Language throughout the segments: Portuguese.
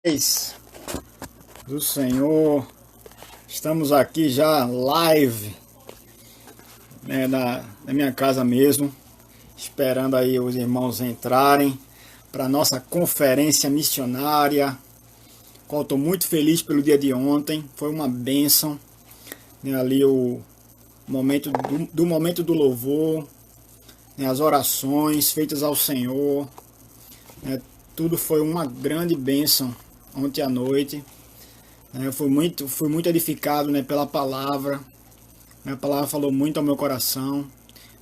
Paz do Senhor, estamos aqui já live, né, na minha casa mesmo, esperando aí os irmãos entrarem para nossa conferência missionária, qual estou muito feliz pelo dia de ontem, foi uma bênção, né, ali o momento do momento do louvor, né, as orações feitas ao Senhor, né, tudo foi uma grande bênção ontem à noite. Eu fui muito edificado, né, pela palavra. A palavra falou muito ao meu coração.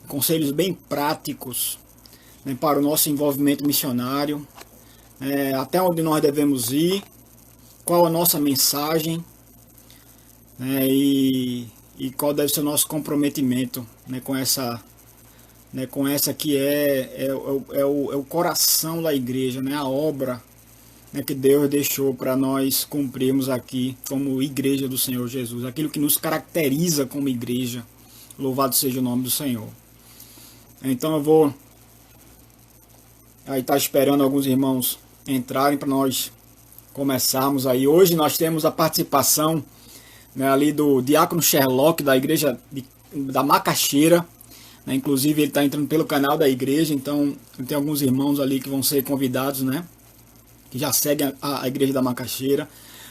Conselhos bem práticos, né, para o nosso envolvimento missionário. Até onde nós devemos ir. Qual a nossa mensagem. Né, e qual deve ser o nosso comprometimento, né, com essa que é o coração da igreja, né, a obra, né, que Deus deixou para nós cumprirmos aqui como igreja do Senhor Jesus, aquilo que nos caracteriza como igreja. Louvado seja o nome do Senhor. Então eu vou aí estar esperando alguns irmãos entrarem para nós começarmos aí. Hoje nós temos a participação, né, ali do diácono Sherlock da igreja da Macaxeira, né, inclusive ele está entrando pelo canal da igreja, então tem alguns irmãos ali que vão ser convidados, né, que já seguem a igreja da Macaxeira.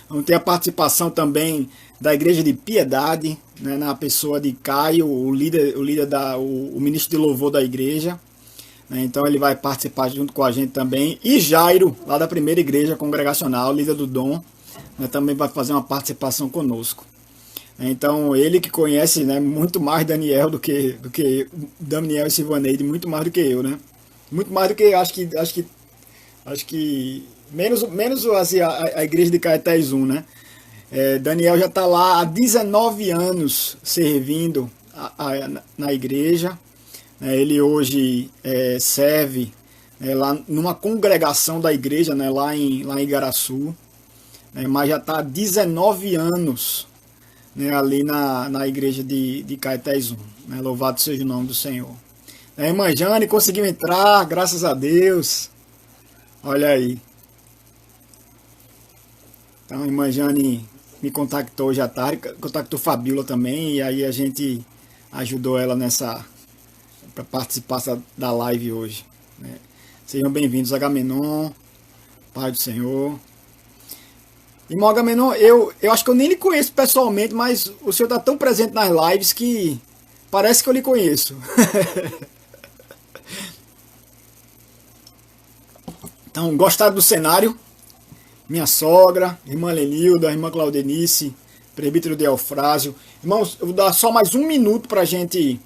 Vamos ter a participação também da igreja de Piedade, né, na pessoa de Caio, o ministro de louvor da igreja, né, então ele vai participar junto com a gente também. E Jairo, lá da primeira igreja congregacional, líder do Dom, né, também vai fazer uma participação conosco. Então ele que conhece, né, muito mais Daniel do que Daniel e Silvaneide, muito mais do que eu, né? Muito mais do que acho que menos assim, a igreja de Caetés 1, né? Daniel já está lá há 19 anos servindo na igreja. Ele hoje serve lá numa congregação da igreja, né, lá em Igaraçu, mas já está há 19 anos, né, ali na igreja de Caetés 1. Né? Louvado seja o nome do Senhor. A irmã Jane conseguiu entrar, graças a Deus. Olha aí. Então a irmã Jane me contactou hoje à tarde, contactou Fabíola também, e aí a gente ajudou ela para participar da live hoje. Né? Sejam bem-vindos, Agamenon, Pai do Senhor. Irmão Agamenon, eu acho que eu nem lhe conheço pessoalmente, mas o senhor está tão presente nas lives que parece que eu lhe conheço. Então, gostaram do cenário? Minha sogra, irmã Lenilda, irmã Claudenice, presbítero de Eufrásio. Irmãos, eu vou dar só mais um minuto pra gente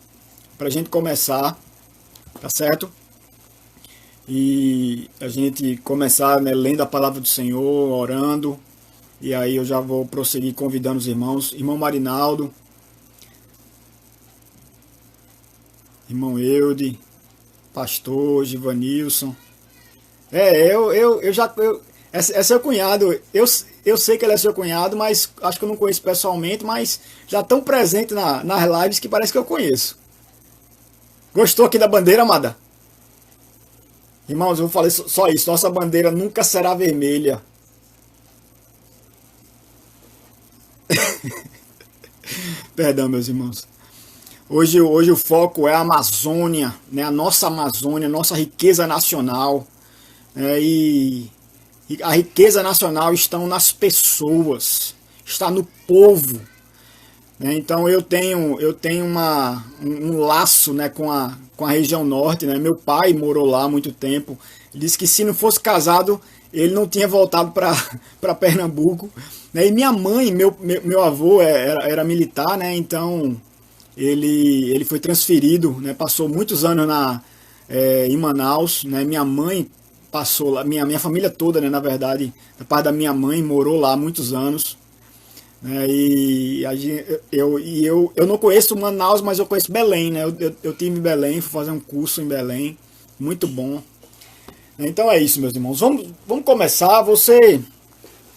começar, tá certo? E a gente começar, né, lendo a palavra do Senhor, orando. E aí eu já vou prosseguir convidando os irmãos. Irmão Marinaldo, irmão Eude, pastor Givanilson. Esse é seu cunhado. Eu sei que ele é seu cunhado, mas acho que eu não conheço pessoalmente, mas já tão presente nas lives que parece que eu conheço. Gostou aqui da bandeira, amada? Irmãos, eu vou falar só isso. Nossa bandeira nunca será vermelha. Perdão, meus irmãos. Hoje o foco é a Amazônia, né? A nossa Amazônia, nossa riqueza nacional. E a riqueza nacional está nas pessoas, está no povo. Né? Então eu tenho um laço, né, com a região norte. Né? Meu pai morou lá há muito tempo. Ele disse que se não fosse casado, ele não tinha voltado para Pernambuco. Né? E minha mãe, meu avô era militar, né? Então ele foi transferido, né? Passou muitos anos em Manaus. Né? Minha mãe passou lá, minha família toda, né, na verdade, da parte da minha mãe, morou lá há muitos anos. Né, eu não conheço Manaus, mas eu conheço Belém, né? Eu tive em Belém, fui fazer um curso em Belém, muito bom. Então é isso, meus irmãos. Vamos começar. Você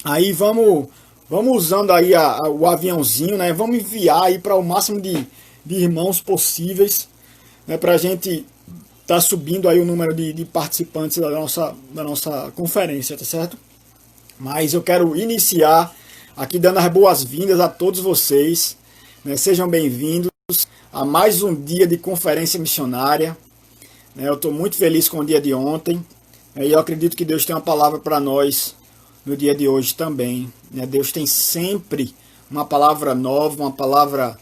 aí vamos usando aí o aviãozinho, né? Vamos enviar aí para o máximo de irmãos possíveis, né, para a gente tá subindo aí o número de participantes da nossa conferência, tá certo? Mas eu quero iniciar aqui dando as boas-vindas a todos vocês, né? Sejam bem-vindos a mais um dia de conferência missionária. Eu estou muito feliz com o dia de ontem, e eu acredito que Deus tem uma palavra para nós no dia de hoje também. Deus tem sempre uma palavra nova, uma palavra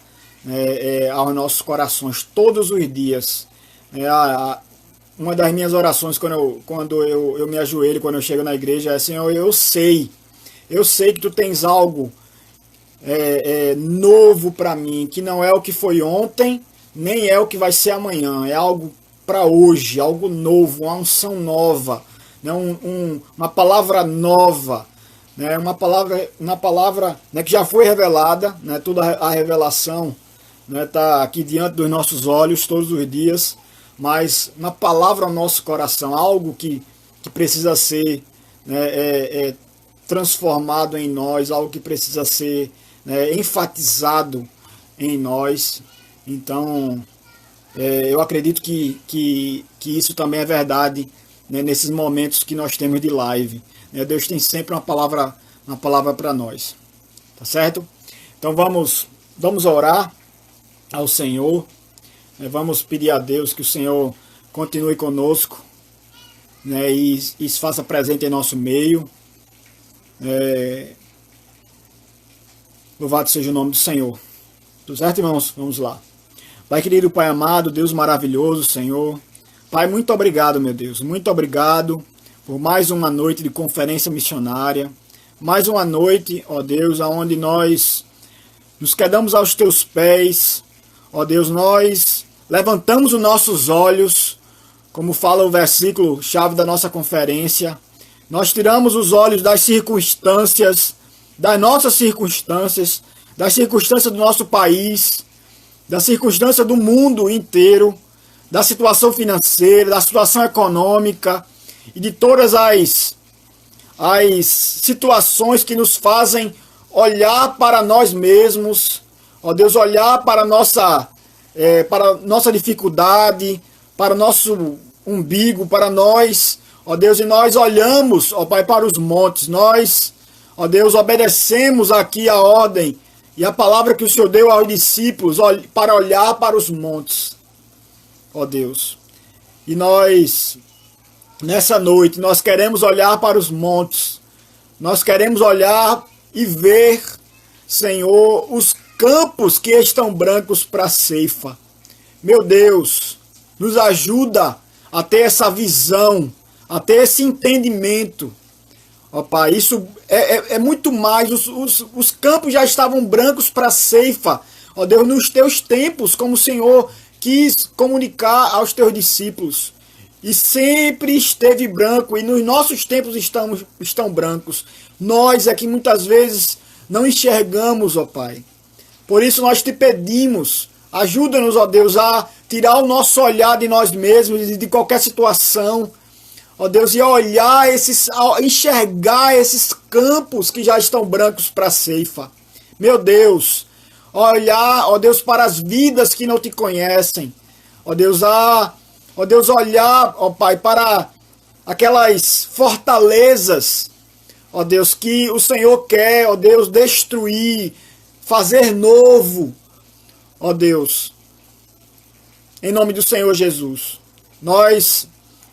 aos nossos corações, todos os dias. Uma das minhas orações quando eu me ajoelho, quando eu chego na igreja, é: Senhor, eu sei que Tu tens algo novo para mim, que não é o que foi ontem, nem é o que vai ser amanhã, é algo para hoje, algo novo, uma unção nova, né? Uma palavra nova, né? Uma palavra né, que já foi revelada, né? Toda a revelação está aqui diante dos nossos olhos todos os dias, mas uma palavra ao nosso coração, algo que precisa ser transformado em nós, algo que precisa ser enfatizado em nós. Então, eu acredito que isso também é verdade, né, nesses momentos que nós temos de live. Deus tem sempre uma palavra para nós. Tá certo? Então vamos orar ao Senhor. Vamos pedir a Deus que o Senhor continue conosco, né, e se faça presente em nosso meio. Louvado seja o nome do Senhor. Tudo certo, irmãos? Vamos lá. Pai querido, Pai amado, Deus maravilhoso, Senhor. Pai, muito obrigado, meu Deus. Muito obrigado por mais uma noite de conferência missionária. Mais uma noite, ó Deus, onde nós nos quedamos aos Teus pés. Ó Deus, nós levantamos os nossos olhos, como fala o versículo chave da nossa conferência. Nós tiramos os olhos das circunstâncias, das nossas circunstâncias, das circunstâncias do nosso país, da circunstância do mundo inteiro, da situação financeira, da situação econômica e de todas as situações que nos fazem olhar para nós mesmos, ó Deus, olhar para nossa dificuldade, para o nosso umbigo, para nós, ó Deus, e nós olhamos, ó Pai, para os montes. Nós, ó Deus, obedecemos aqui a ordem e a palavra que o Senhor deu aos discípulos para olhar para os montes, ó Deus. E nós, nessa noite, nós queremos olhar para os montes. Nós queremos olhar e ver, Senhor, os campos que estão brancos para a ceifa. Meu Deus, nos ajuda a ter essa visão, a ter esse entendimento. Ó Pai, isso é muito mais. Os campos já estavam brancos para a ceifa. Ó Deus, nos teus tempos, como o Senhor quis comunicar aos teus discípulos. E sempre esteve branco, e nos nossos tempos estão brancos. Nós aqui muitas vezes não enxergamos, ó Pai. Por isso nós te pedimos, ajuda-nos, ó Deus, a tirar o nosso olhar de nós mesmos e de qualquer situação, ó Deus, e a enxergar esses campos que já estão brancos para a ceifa. Meu Deus, olhar, ó Deus, para as vidas que não te conhecem, ó Deus, olhar, ó Pai, para aquelas fortalezas, ó Deus, que o Senhor quer, ó Deus, destruir, fazer novo, ó Deus, em nome do Senhor Jesus. Nós,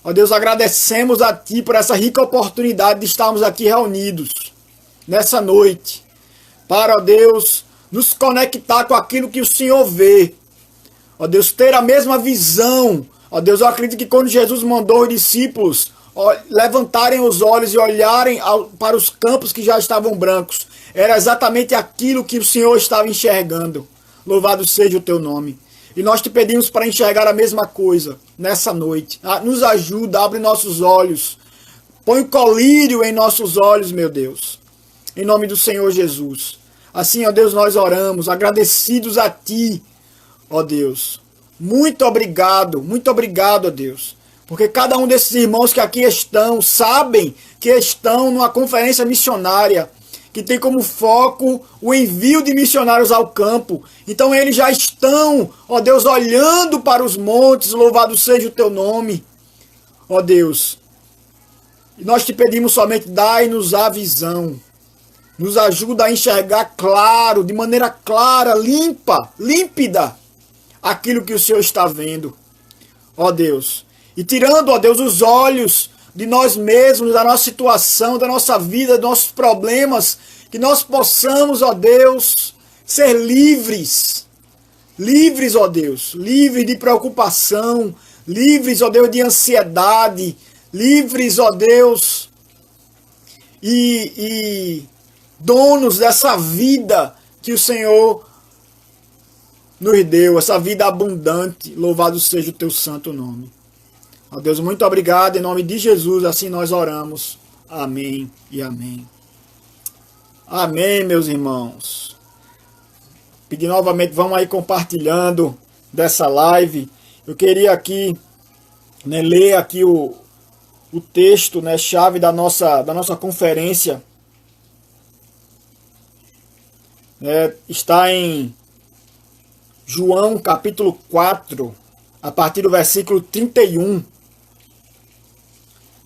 ó Deus, agradecemos a Ti por essa rica oportunidade de estarmos aqui reunidos nessa noite, para, ó Deus, nos conectar com aquilo que o Senhor vê, ó Deus, ter a mesma visão. Ó Deus, eu acredito que quando Jesus mandou os discípulos levantarem os olhos e olharem para os campos que já estavam brancos, era exatamente aquilo que o Senhor estava enxergando. Louvado seja o teu nome. E nós te pedimos para enxergar a mesma coisa nessa noite. Nos ajuda, abre nossos olhos. Põe o colírio em nossos olhos, meu Deus. Em nome do Senhor Jesus. Assim, ó Deus, nós oramos, agradecidos a Ti, ó Deus. Muito obrigado, ó Deus. Porque cada um desses irmãos que aqui estão, sabem que estão numa conferência missionária, que tem como foco o envio de missionários ao campo. Então eles já estão, ó Deus, olhando para os montes, louvado seja o teu nome, ó Deus. E nós te pedimos somente, dai-nos a visão. Nos ajuda a enxergar claro, de maneira clara, limpa, límpida, aquilo que o Senhor está vendo, ó Deus. E tirando, ó Deus, os olhos de nós mesmos, da nossa situação, da nossa vida, dos nossos problemas, que nós possamos, ó Deus, ser livres. Livres, ó Deus, livres de preocupação, livres, ó Deus, de ansiedade, livres, ó Deus, e donos dessa vida que o Senhor nos deu, essa vida abundante. Louvado seja o teu santo nome. Ó Deus, muito obrigado, em nome de Jesus, assim nós oramos. Amém e amém. Amém, meus irmãos. Pedir novamente, vamos aí compartilhando dessa live. Eu queria aqui, né, ler aqui o texto, né, chave da nossa conferência. Está em João capítulo 4, a partir do versículo 31.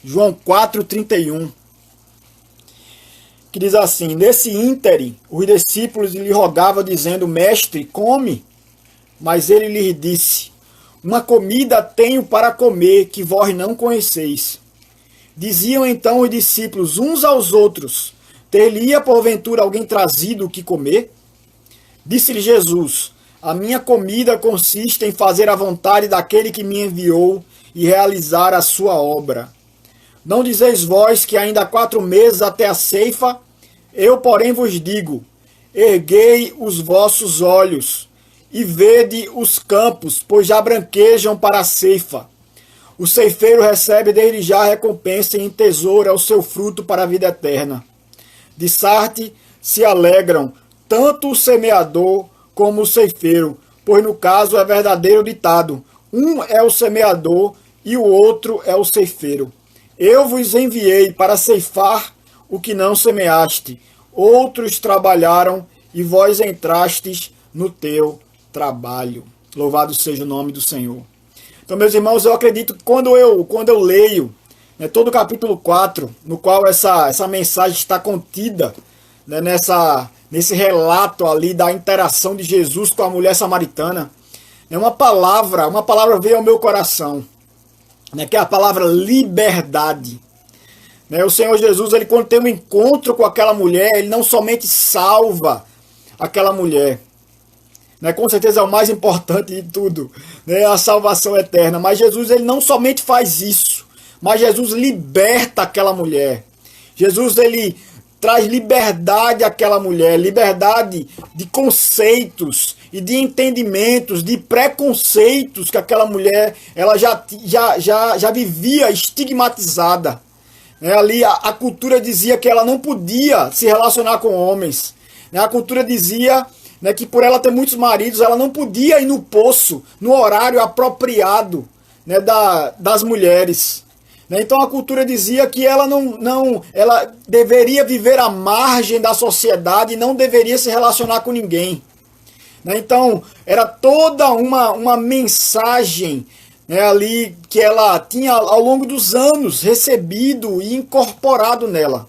João 4, 31. Que diz assim: nesse ínterim, os discípulos lhe rogavam, dizendo: Mestre, come. Mas ele lhes disse: uma comida tenho para comer, que vós não conheceis. Diziam então os discípulos uns aos outros: ter-lhe-ia porventura alguém trazido o que comer? Disse-lhe Jesus: a minha comida consiste em fazer a vontade daquele que me enviou e realizar a sua obra. Não dizeis vós que ainda há 4 meses até a ceifa? Eu, porém, vos digo: erguei os vossos olhos e vede os campos, pois já branquejam para a ceifa. O ceifeiro recebe desde já a recompensa e entesoura o seu fruto para a vida eterna. De Sarte se alegram tanto o semeador como o ceifeiro, pois no caso é verdadeiro ditado: um é o semeador e o outro é o ceifeiro. Eu vos enviei para ceifar o que não semeaste. Outros trabalharam e vós entrastes no teu trabalho. Louvado seja o nome do Senhor. Então, meus irmãos, eu acredito que quando eu leio, né, todo o capítulo 4, no qual essa mensagem está contida, né, nesse relato ali da interação de Jesus com a mulher samaritana, uma palavra veio ao meu coração, né, que é a palavra liberdade. Né, o Senhor Jesus, ele, quando tem um encontro com aquela mulher, ele não somente salva aquela mulher, né, com certeza é o mais importante de tudo, né, a salvação eterna, mas Jesus, ele não somente faz isso, mas Jesus liberta aquela mulher. Jesus, ele traz liberdade àquela mulher, liberdade de conceitos e de entendimentos, de preconceitos que aquela mulher ela já vivia estigmatizada. Ali a cultura dizia que ela não podia se relacionar com homens. A cultura dizia, né, que por ela ter muitos maridos, ela não podia ir no poço no horário apropriado, né, das mulheres. Então a cultura dizia que ela ela deveria viver à margem da sociedade e não deveria se relacionar com ninguém. Então era toda uma mensagem, né, ali que ela tinha ao longo dos anos recebido e incorporado nela.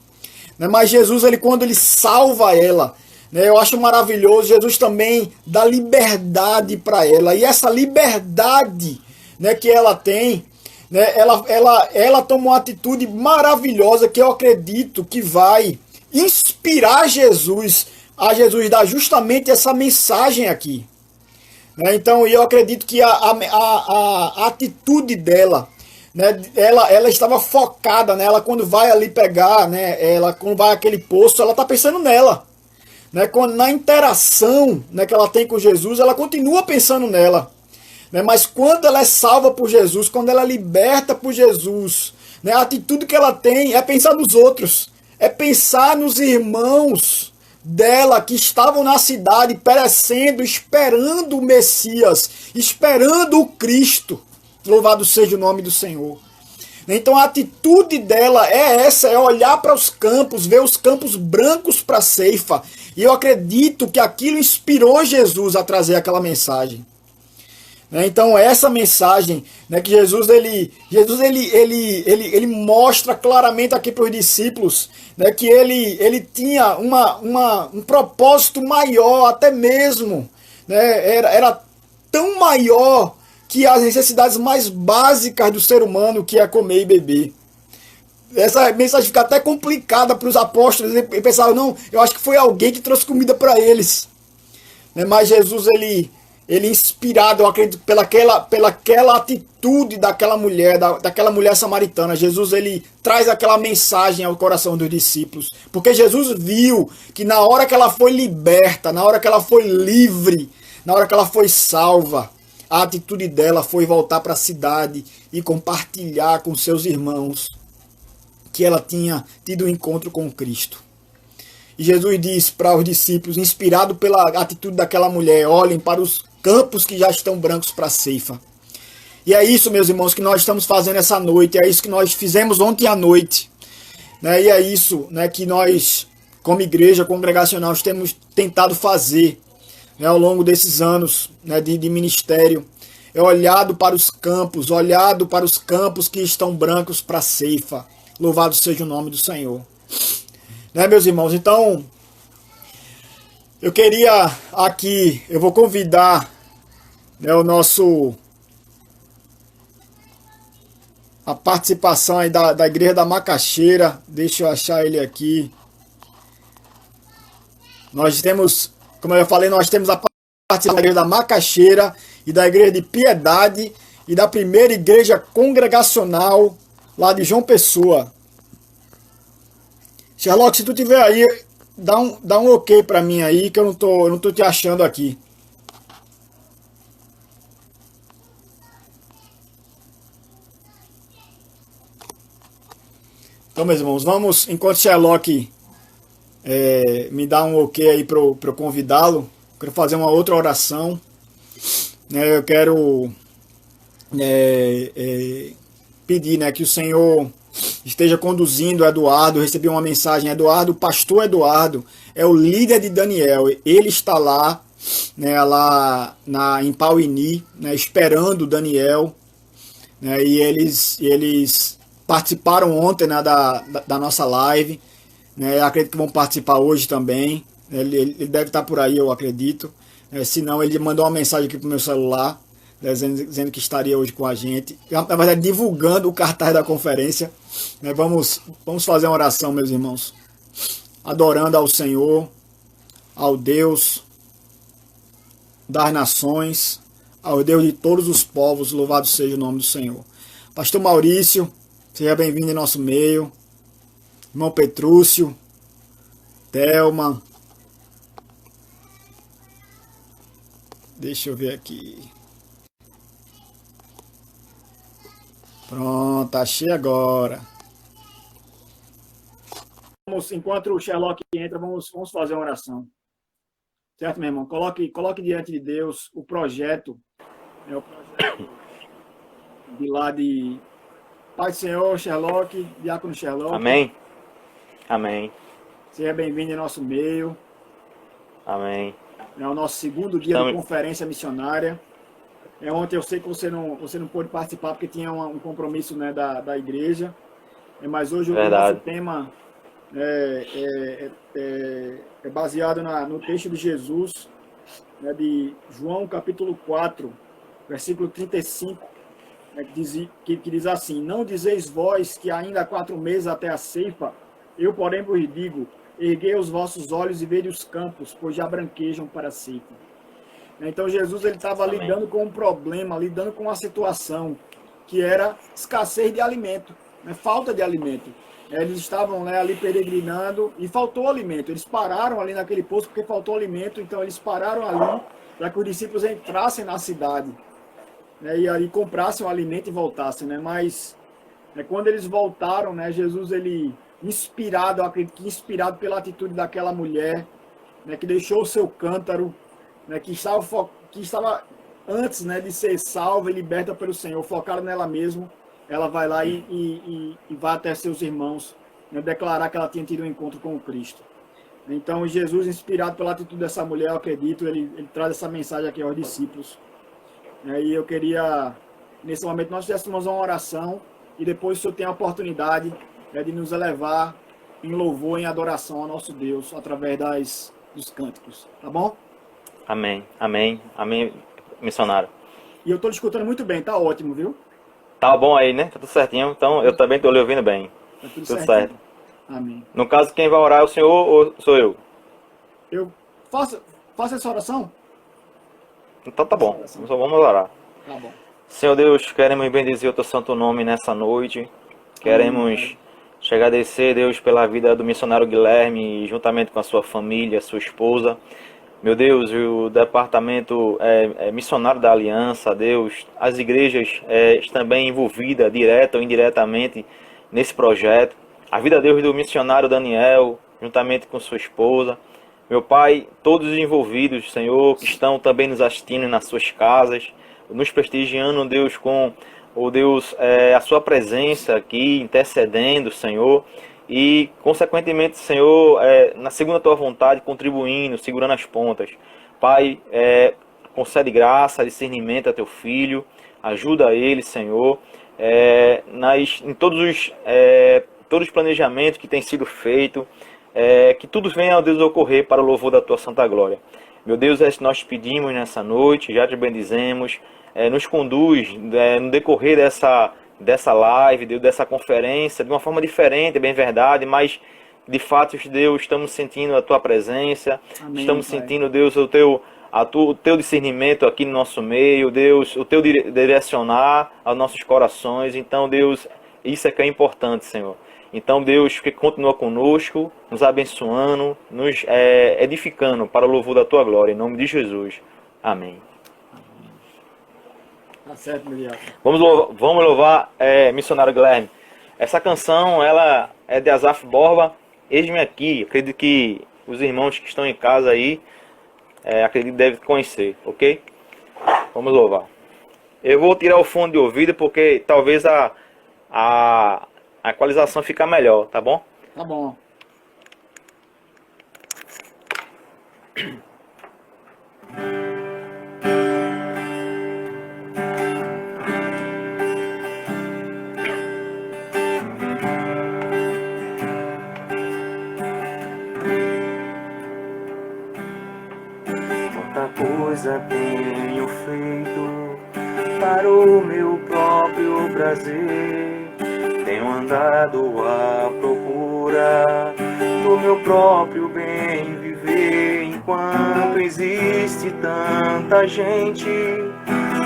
Mas Jesus, quando ele salva ela, né, eu acho maravilhoso. Jesus também dá liberdade para ela, e essa liberdade, né, que ela tem, né, ela toma uma atitude maravilhosa que eu acredito que vai inspirar Jesus, a Jesus dar justamente essa mensagem aqui. Então eu acredito que a atitude dela, né, ela estava focada, né, ela quando vai ali pegar, né, ela quando vai àquele poço, ela está pensando nela. Né, na interação, né, que ela tem com Jesus, ela continua pensando nela. Mas quando ela é salva por Jesus, quando ela é liberta por Jesus, né, a atitude que ela tem é pensar nos outros, é pensar nos irmãos dela que estavam na cidade perecendo, esperando o Messias, esperando o Cristo. Louvado seja o nome do Senhor. Então a atitude dela é essa, é olhar para os campos, ver os campos brancos para a ceifa. E eu acredito que aquilo inspirou Jesus a trazer aquela mensagem. Então essa mensagem, né, que Jesus ele mostra claramente aqui para os discípulos, né, que ele tinha um propósito maior, até mesmo, né, era tão maior que as necessidades mais básicas do ser humano, que é comer e beber. Essa mensagem fica até complicada para os apóstolos, e pensavam, não, eu acho que foi alguém que trouxe comida para eles. Mas Jesus, ele inspirado, eu acredito, pelaquela atitude daquela mulher samaritana. Jesus, ele traz aquela mensagem ao coração dos discípulos. Porque Jesus viu que na hora que ela foi liberta, na hora que ela foi livre, na hora que ela foi salva, a atitude dela foi voltar para a cidade e compartilhar com seus irmãos que ela tinha tido um encontro com Cristo. E Jesus disse para os discípulos, inspirado pela atitude daquela mulher, olhem para os campos que já estão brancos para a ceifa. E é isso, meus irmãos, que nós estamos fazendo essa noite, é isso que nós fizemos ontem à noite. E é isso, né, que nós, como igreja congregacional, temos tentado fazer, né, ao longo desses anos, né, de ministério. É olhado para os campos que estão brancos para a ceifa. Louvado seja o nome do Senhor. Né, meus irmãos? Então, eu queria aqui, eu vou convidar, né, a participação aí da Igreja da Macaxeira. Deixa eu achar ele aqui. Nós temos, como eu falei, nós temos a participação da Igreja da Macaxeira e da Igreja de Piedade e da primeira igreja congregacional lá de João Pessoa. Sherlock, se tu tiver aí, dá um ok pra mim aí, que eu não tô te achando aqui. Então, meus irmãos, vamos, enquanto Sherlock me dá um ok aí para eu convidá-lo, quero fazer uma outra oração. Eu quero pedir, né, que o Senhor esteja conduzindo o Eduardo. Eu recebi uma mensagem, Eduardo, o pastor Eduardo é o líder de Daniel, ele está lá, né, em Pauini, né, esperando Daniel, né, e eles participaram ontem, né, da nossa live, né, eu acredito que vão participar hoje também, ele deve estar por aí, eu acredito, se não, ele mandou uma mensagem aqui para o meu celular, dizendo que estaria hoje com a gente, na verdade divulgando o cartaz da conferência. Vamos fazer uma oração, meus irmãos, adorando ao Senhor, ao Deus das nações, ao Deus de todos os povos. Louvado seja o nome do Senhor. Pastor Maurício, seja bem-vindo em nosso meio. Irmão Petrúcio, Thelma, deixa eu ver aqui. Pronto, achei agora. Enquanto o Sherlock entra, vamos fazer uma oração. Certo, meu irmão? Coloque diante de Deus o projeto. O projeto de lá de Pai do Senhor, Sherlock, Diácono Sherlock. Amém. Amém. Seja bem-vindo em nosso meio. Amém. É o nosso segundo dia de conferência missionária. Ontem eu sei que você não pôde participar porque tinha um compromisso, né, da igreja. Mas hoje Verdade. o nosso tema é baseado no texto de Jesus, né, de João capítulo 4, versículo 35, né, que diz assim: não dizeis vós que ainda há 4 meses até a ceifa, eu porém vos digo, erguei os vossos olhos e vede os campos, pois já branquejam para a ceifa. Então Jesus estava lidando com um problema, lidando com uma situação que era escassez de alimento, né, falta de alimento. Eles estavam, né, ali peregrinando e faltou alimento. Eles pararam ali naquele poço porque faltou alimento, então eles pararam ali para que os discípulos entrassem na cidade, né, e aí comprassem o alimento e voltassem. Né, mas quando eles voltaram, né, Jesus, ele inspirado, eu acredito que inspirado pela atitude daquela mulher, né, que deixou o seu cântaro, né, que estava antes, né, de ser salva e liberta pelo Senhor, focada nela mesma, ela vai lá e vai até seus irmãos, né, declarar que ela tinha tido um encontro com o Cristo. Então Jesus, inspirado pela atitude dessa mulher, eu acredito, ele traz essa mensagem aqui aos discípulos. E eu queria, nesse momento, nós fizéssemos uma oração e depois o senhor tem a oportunidade de nos elevar em louvor, em adoração ao nosso Deus, através dos cânticos, tá bom? Amém. Amém. Amém, missionário. E eu estou te escutando muito bem, tá ótimo, viu? Tá bom aí, né? Tá tudo certinho. Então eu também tô lhe ouvindo bem. Tá tudo Tudo certinho. certo. Amém. No caso, quem vai orar é o senhor ou sou eu? Eu faço essa oração? Então tá bom. Só vamos orar. Tá bom. Senhor Deus, queremos bendizer o teu santo nome nessa noite. Queremos te agradecer, Deus, pela vida do missionário Guilherme, juntamente com a sua família, sua esposa. Meu Deus, o departamento missionário da Aliança, Deus, as igrejas também envolvidas, direta ou indiretamente, nesse projeto. A vida, Deus, do missionário Daniel, juntamente com sua esposa. Meu Pai, todos os envolvidos, Senhor, que estão também nos assistindo nas suas casas, nos prestigiando, Deus, com Deus, a sua presença aqui, intercedendo, Senhor, e, consequentemente, Senhor, na segunda tua vontade, contribuindo, segurando as pontas. Pai, concede graça, discernimento a teu filho, ajuda ele, Senhor, em todos os planejamentos que têm sido feitos, que tudo venha, ó Deus, ocorrer para o louvor da tua santa glória. Meu Deus, nós te pedimos nessa noite, já te bendizemos, nos conduz no decorrer dessa live, Deus, dessa conferência, de uma forma diferente, é bem verdade, mas de fato, Deus, estamos sentindo a tua presença, Amém, estamos Pai. sentindo, Deus, o teu discernimento aqui no nosso meio, Deus, o teu direcionar aos nossos corações. Então, Deus, isso é que é importante, Senhor. Então, Deus, que continua conosco, nos abençoando, nos edificando para o louvor da tua glória, em nome de Jesus. Amém. Tá certo, Miriam. Vamos louvar missionário Guilherme. Essa canção, ela é de Asaf Borba, Eis-me Aqui. Acredito que os irmãos que estão em casa aí, acredito que devem conhecer, ok? Vamos louvar. Eu vou tirar o fone de ouvido porque talvez a equalização fica melhor, tá bom? Tá bom. Quanta coisa tenho feito para o meu próprio prazer. Tenho andado à procura do meu próprio bem viver, enquanto existe tanta gente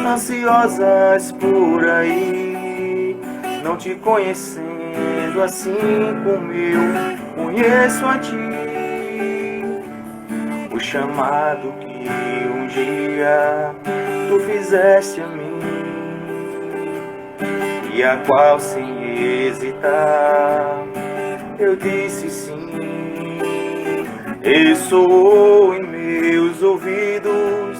ansiosas por aí, não te conhecendo assim como eu conheço a ti. O chamado que um dia tu fizeste a mim, e a qual sem hesitar eu disse sim. Ressoou em meus ouvidos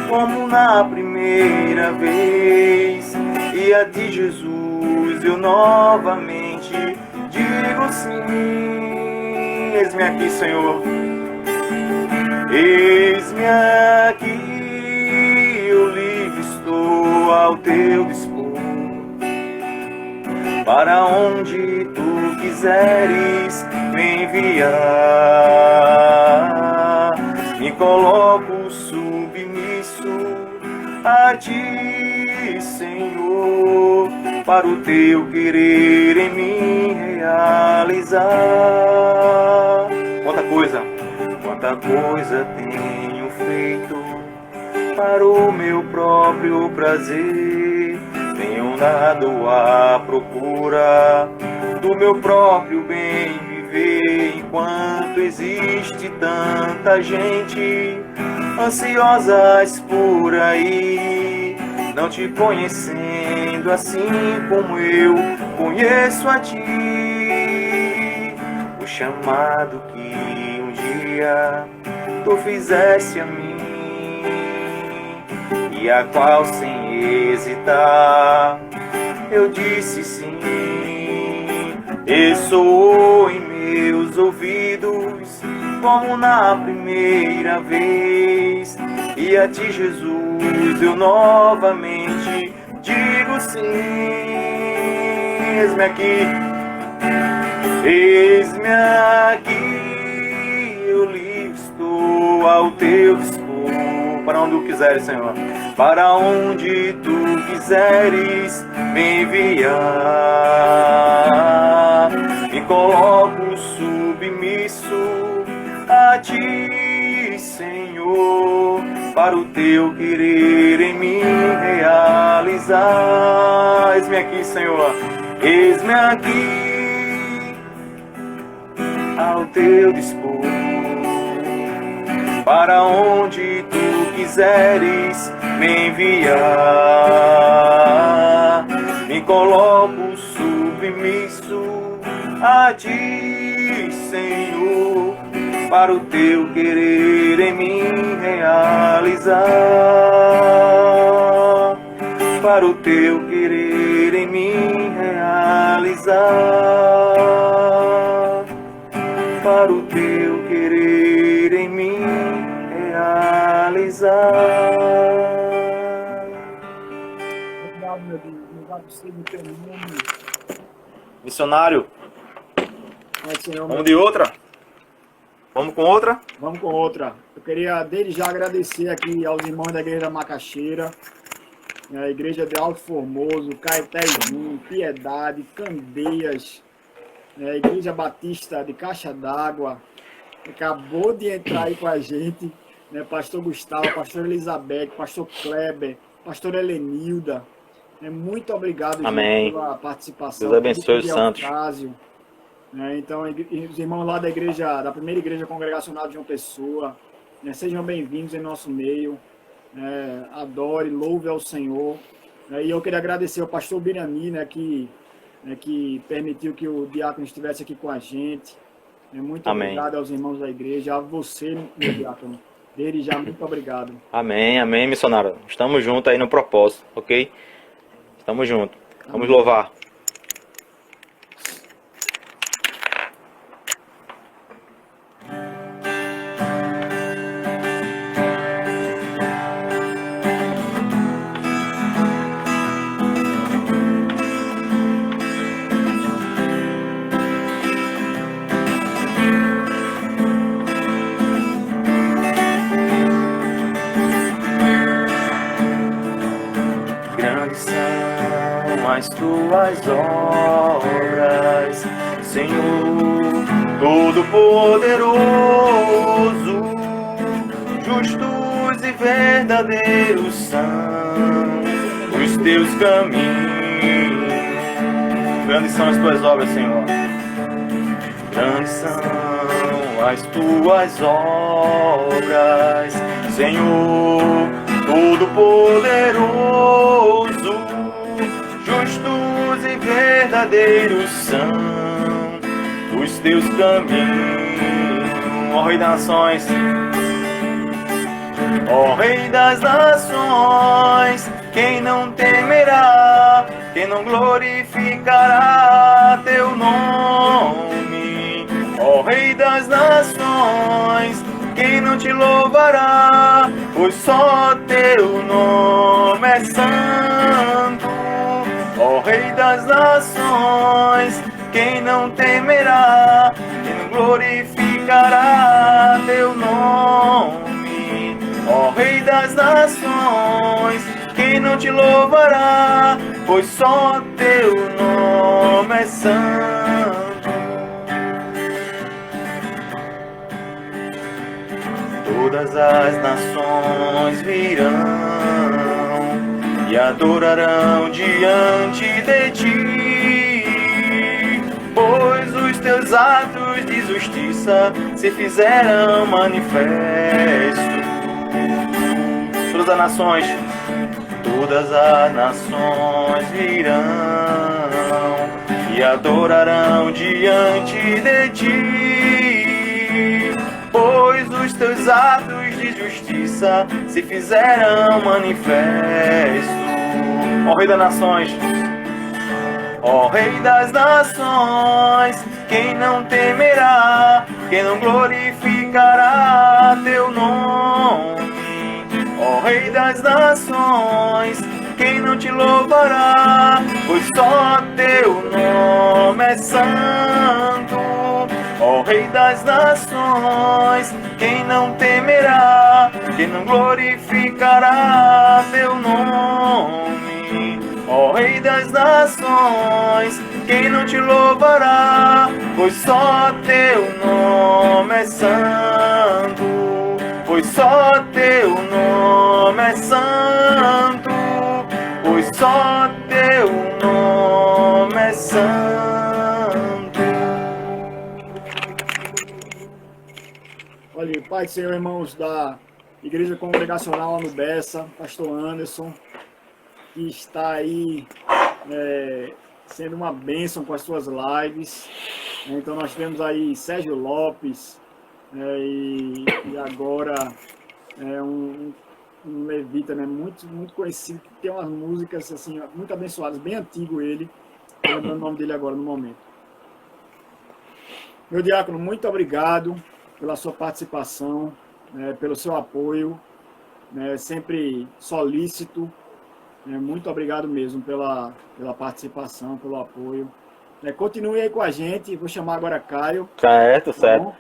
como na primeira vez, e a ti, Jesus, eu novamente digo sim. Eis-me aqui, Senhor. Eis-me aqui, eu livre estou ao teu dispor. Para onde tu quiseres me enviar, me coloco submisso a ti, Senhor, para o teu querer em mim realizar. Quanta coisa tenho feito para o meu próprio prazer. Tenho andado à procura do meu próprio bem viver, enquanto existe tanta gente ansiosas por aí, não te conhecendo assim como eu conheço a ti. O chamado que um dia tu fizeste a mim, e a qual sem hesitar eu disse sim. Ressoou em meus ouvidos como na primeira vez, e a ti, Jesus, eu novamente digo sim. Eis-me aqui, eis-me aqui, eu livre estou ao teu dispor. Para onde tu quiseres, Senhor, para onde tu quiseres me enviar, me coloco submisso a ti, Senhor, para o teu querer em mim realizar. Eis-me aqui, Senhor, eis-me aqui ao teu dispor, para onde tu quiseres me enviar, me coloco submisso a ti, Senhor, para o teu querer em mim realizar, para o teu querer em mim realizar, para o teu querer em mim realizar. Obrigado, meu Deus. Louvado seja o teu nome. Missionário, Ai, Senhor, vamos de outra? Vamos com outra? Vamos com outra. Eu queria desde já agradecer aqui aos irmãos da Igreja da Macaxeira, a Igreja de Alto Formoso, Caetézinho, Piedade, Candeias, a Igreja Batista de Caixa d'Água, acabou de entrar aí com a gente, né? Pastor Gustavo, Pastor Elizabeth, Pastor Kleber, Pastor Helenilda. Muito obrigado, Amém, gente, pela participação. Deus abençoe os santos. Então, os irmãos lá da igreja, da primeira igreja congregacional de João Pessoa, né, sejam bem-vindos em nosso meio. Adore, louve ao Senhor. E eu queria agradecer ao pastor Birani, né, que permitiu que o diácono estivesse aqui com a gente. Muito Amém. Obrigado aos irmãos da igreja, a você, meu diácono. Desde já, muito obrigado. Amém, amém, missionário. Estamos juntos aí no propósito, ok? Estamos juntos. Vamos louvar. As tuas obras, Senhor Todo-Poderoso, justos e verdadeiros são os teus caminhos. Grandes são as tuas obras, Senhor. Grandes são as tuas obras, Senhor Todo-Poderoso, justos e verdadeiros são os teus caminhos. Ó Rei das Nações, ó Rei das Nações, quem não temerá, quem não glorificará teu nome? Ó Rei das Nações, quem não te louvará, pois só teu nome é santo. Ó Rei das Nações, quem não temerá, quem não glorificará teu nome? Ó Rei das Nações, quem não te louvará, pois só teu nome é santo. Todas as nações virão e adorarão diante de ti, pois os teus atos de justiça se fizeram manifestos. Todas as nações virão e adorarão diante de ti, pois os teus atos de justiça se fizeram manifestos. Ó Rei das Nações, ó Rei das Nações, quem não temerá, quem não glorificará teu nome? Ó Rei das nações, quem não te louvará? Pois só teu nome é santo. Ó Rei das nações, quem não temerá? Quem não glorificará teu nome? Ó Rei das nações, quem não te louvará? Pois só teu nome é santo. Pois só teu nome é santo. Pois só teu nome é santo. Olha, Pai do Senhor, irmãos da Igreja Congregacional lá no Bessa, Pastor Anderson, que está aí sendo uma bênção com as suas lives. Então nós temos aí Sérgio Lopes, e agora um levita, né, muito conhecido, que tem umas músicas assim, muito abençoadas, bem antigo ele, estou lembrando o nome dele agora no momento. Meu diácono, muito obrigado pela sua participação, pelo seu apoio, sempre solícito. Muito obrigado mesmo pela participação, pelo apoio. Continue aí com a gente, vou chamar agora Caio. Certo, Tá certo. bom?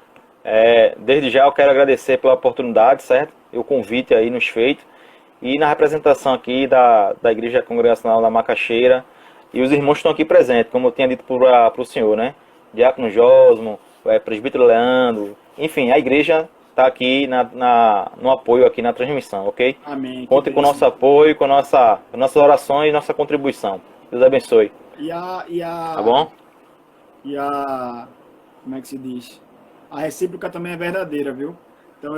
Desde já eu quero agradecer pela oportunidade, certo? E o convite aí nos feito. E na representação aqui da Igreja Congregacional da Macaxeira. E os irmãos estão aqui presentes, como eu tinha dito para o senhor, né? Diácono Josmo, presbítero Leandro, enfim, a igreja está aqui no apoio aqui na transmissão, ok? Amém. Conte com o nosso apoio, com nossas orações e nossa contribuição. Deus abençoe. Tá bom? Como é que se diz? A recíproca também é verdadeira, viu? Então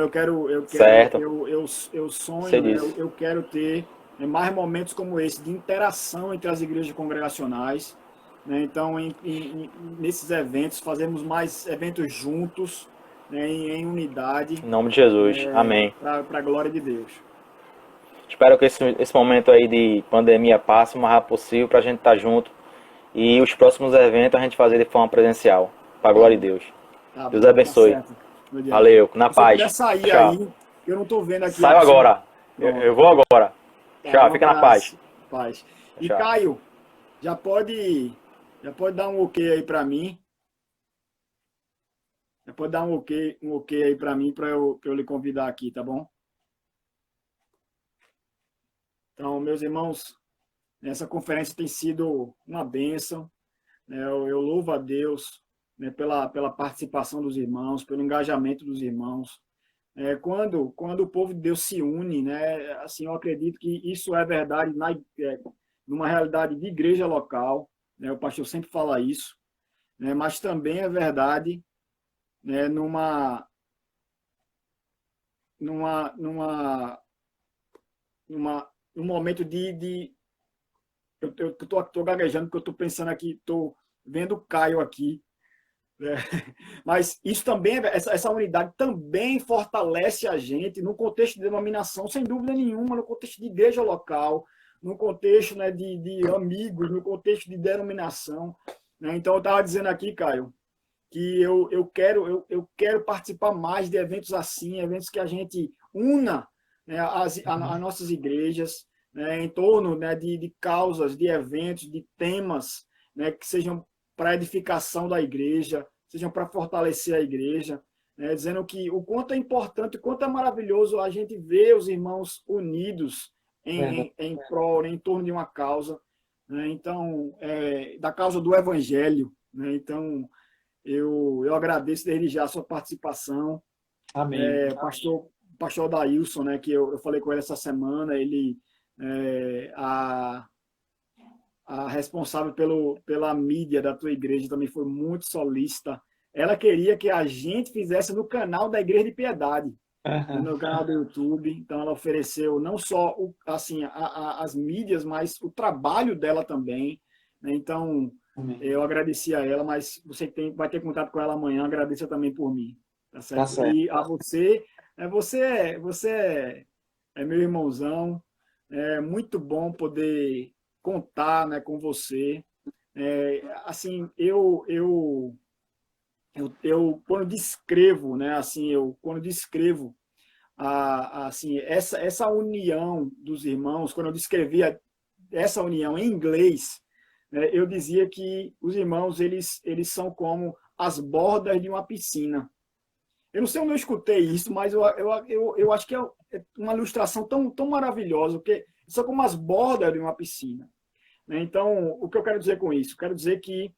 Certo. eu sonho, Sei disso. eu quero ter mais momentos como esse, de interação entre as igrejas congregacionais, né? Então, nesses eventos, fazemos mais eventos juntos, né, em unidade. Em nome de Jesus. Amém. Para a glória de Deus. Espero que esse momento aí de pandemia passe o mais rápido possível para a gente estar junto. E os próximos eventos a gente fazer de forma presencial. Para a glória de Deus. Tá Deus bom, abençoe. tá certo, Valeu. Na paz. Se sair Tchau. aí, eu não estou vendo aqui. Saio agora. Eu vou agora. Tchau. Fica na paz. Paz. E Tchau. Caio, já pode dar um ok aí para mim. Já pode dar um ok aí para mim, para eu lhe convidar aqui, tá bom? Então, meus irmãos, essa conferência tem sido uma bênção, né? Eu louvo a Deus, né, pela participação dos irmãos, pelo engajamento dos irmãos. Quando o povo de Deus se une, né, assim, eu acredito que isso é verdade numa realidade de igreja local, né, o pastor sempre fala isso, né, mas também é verdade, né, num momento eu estou gaguejando porque eu estou pensando aqui, estou vendo o Caio aqui, né? Mas isso também, essa unidade também fortalece a gente no contexto de denominação, sem dúvida nenhuma, no contexto de igreja local, no contexto, né, de amigos, no contexto de denominação, né? Então eu estava dizendo aqui, Caio, que eu quero participar mais de eventos assim, eventos que a gente una, né, as nossas igrejas, né, em torno, né, de causas, de eventos, de temas, né, que sejam para edificação da igreja, sejam para fortalecer a igreja, né, dizendo que o quanto é importante, o quanto é maravilhoso a gente ver os irmãos unidos em prol, em torno de uma causa, né, então, da causa do evangelho, né, então eu agradeço desde já a sua participação. Amém. Pastor Dailson, né, que eu falei com ele essa semana, ele a responsável pela mídia da tua igreja também foi muito solícita. Ela queria que a gente fizesse no canal da Igreja de Piedade, no canal do YouTube. Então ela ofereceu não só assim, as mídias, mas o trabalho dela também, né? Então eu agradeci a ela, mas você vai ter contato com ela amanhã, agradeça também por mim. Tá certo? Tá certo. E a você, você é meu irmãozão, é muito bom poder contar, né, com você. Assim, eu quando descrevo, né, assim, quando descrevo assim, essa união dos irmãos, quando eu descrevia essa união em inglês, né, eu dizia que os irmãos eles são como as bordas de uma piscina. Eu não sei onde eu escutei isso, mas eu acho que é uma ilustração tão maravilhosa, porque são como as bordas de uma piscina. Né? Então, o que eu quero dizer com isso? Eu quero dizer que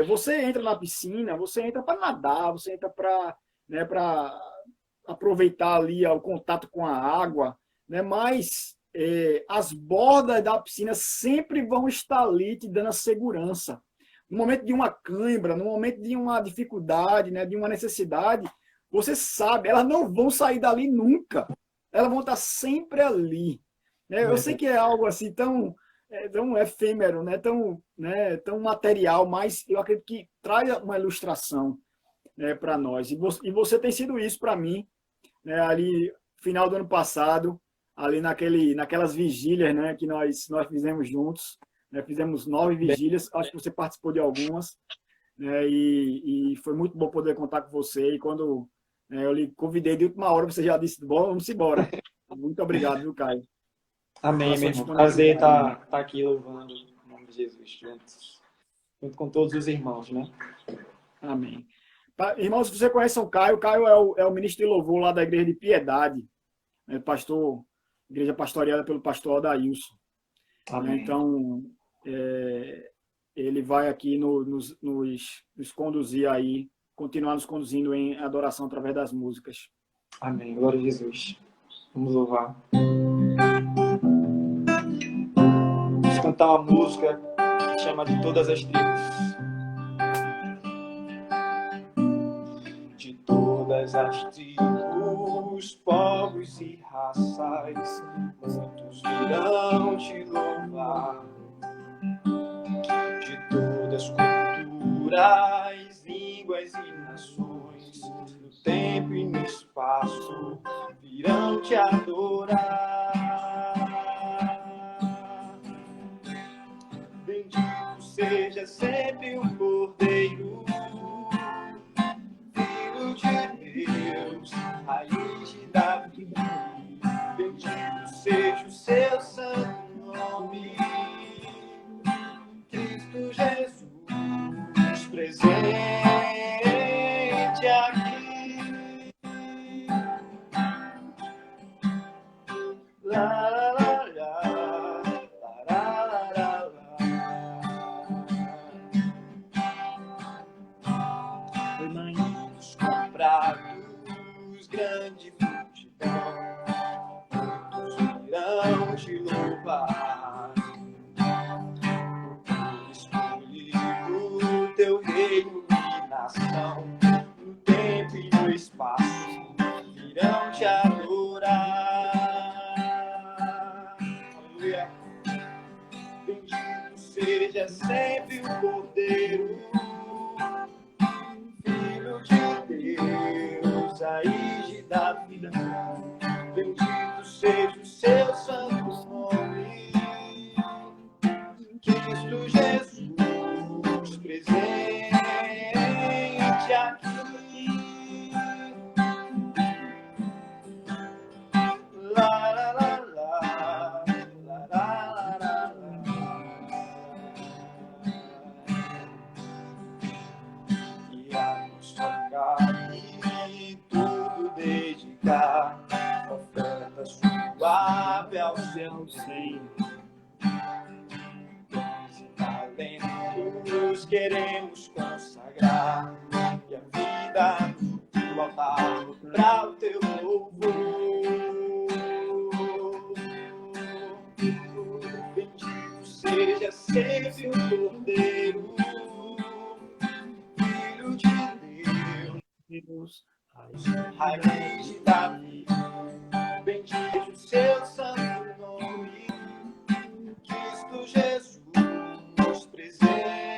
você entra na piscina, você entra para nadar, você entra para, né, para aproveitar ali o contato com a água, né? Mas as bordas da piscina sempre vão estar ali te dando a segurança. No momento de uma cãibra, no momento de uma dificuldade, né, de uma necessidade, você sabe, elas não vão sair dali nunca. Elas vão estar sempre ali. Né? Eu sei que é algo assim tão efêmero, tão material, mas eu acredito que traz uma ilustração, né, para nós. E você tem sido isso para mim, né, ali final do ano passado, ali naquelas vigílias, né, que nós fizemos juntos, né, fizemos 9 vigílias, acho que você participou de algumas, né, e foi muito bom poder contar com você. E quando eu lhe convidei de última hora, você já disse, bom, vamos embora. Muito obrigado, viu, Caio? Amém, Pela meu sua irmão. Prazer disponibilidade. estar aqui louvando em nome de Jesus, junto com todos os irmãos, né? Amém. Irmãos, se você conhece o Caio é o ministro de louvor lá da Igreja de Piedade, né, pastor, igreja pastoreada pelo pastor Adailson. Né? Amém. Então, ele vai aqui nos conduzir aí, continuar nos conduzindo em adoração através das músicas. Amém. Glória a Jesus. Vamos louvar. Vamos cantar uma música que chama De Todas as Tribos. De todas as tribos, povos e raças, muitos virão te louvar. De todas culturas, línguas e nações, no tempo e no espaço, virão te adorar. Bendito seja sempre o Cordeiro, Filho de Deus, raiz de Davi. Bendito seja o seu santo nome, Cristo Jesus, presente aqui. Lá, lá, lá, lá, lá, lá, lá. Os comprados, grande multidão, todos virão te louvar. Escolhido teu reino e nação, no tempo e no espaço, virão te adorar. Aleluia. Bendito seja sempre o Cordeiro, Filho de Deus, raiz de Davi. Bendito seja o seu santo nome, Cristo Jesus, presente aqui. Lá, lá, lá, lá, lá, lá, lá, lá. E a nossa carne tudo dedicar, oferta suave ao seu Senhor. Talentos queremos consagrar, e a vida no altar para o teu louvor. Bendito seja sempre o Cordeiro, Filho de Deus, raiz de Davi. Bendito o seu santo nome, Cristo Jesus, presente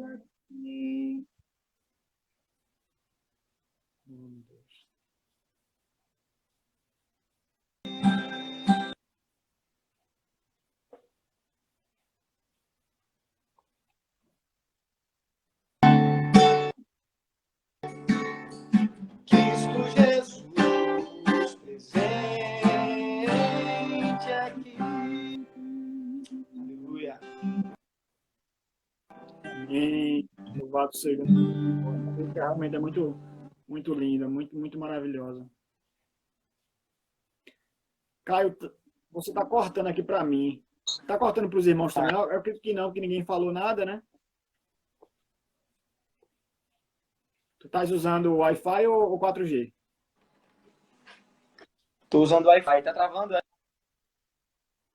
aqui. Cristo Jesus. Amém. Louvado seja o nome do Senhor. Realmente é muito, muito linda, muito, muito maravilhosa. Caio, você está cortando aqui para mim. Está cortando para os irmãos também? Eu acredito que não, que ninguém falou nada, né? Tu estás usando o Wi-Fi ou 4G? Tô usando o Wi-Fi, tá travando?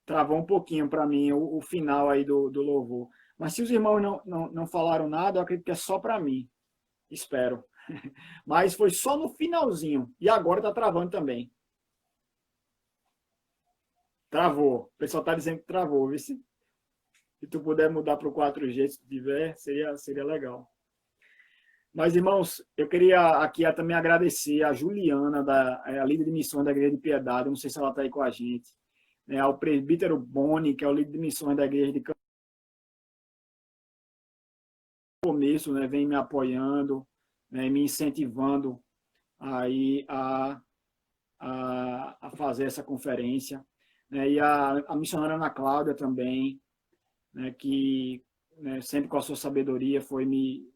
Travou um pouquinho para mim o final aí do louvor. Mas se os irmãos não falaram nada, eu acredito que é só para mim. Espero. Mas foi só no finalzinho. E agora está travando também. Travou. O pessoal está dizendo que travou. Viu? Se tu puder mudar para o 4G, se tiver, seria legal. Mas, irmãos, eu queria aqui também agradecer a Juliana, a líder de missões da Igreja de Piedade. Eu não sei se ela está aí com a gente. Ao presbítero Boni, que é o líder de missões da Igreja de Começo, né, vem me apoiando, né, me incentivando aí a fazer essa conferência. Né, e a missionária Ana Cláudia também, né, que, né, sempre com a sua sabedoria foi me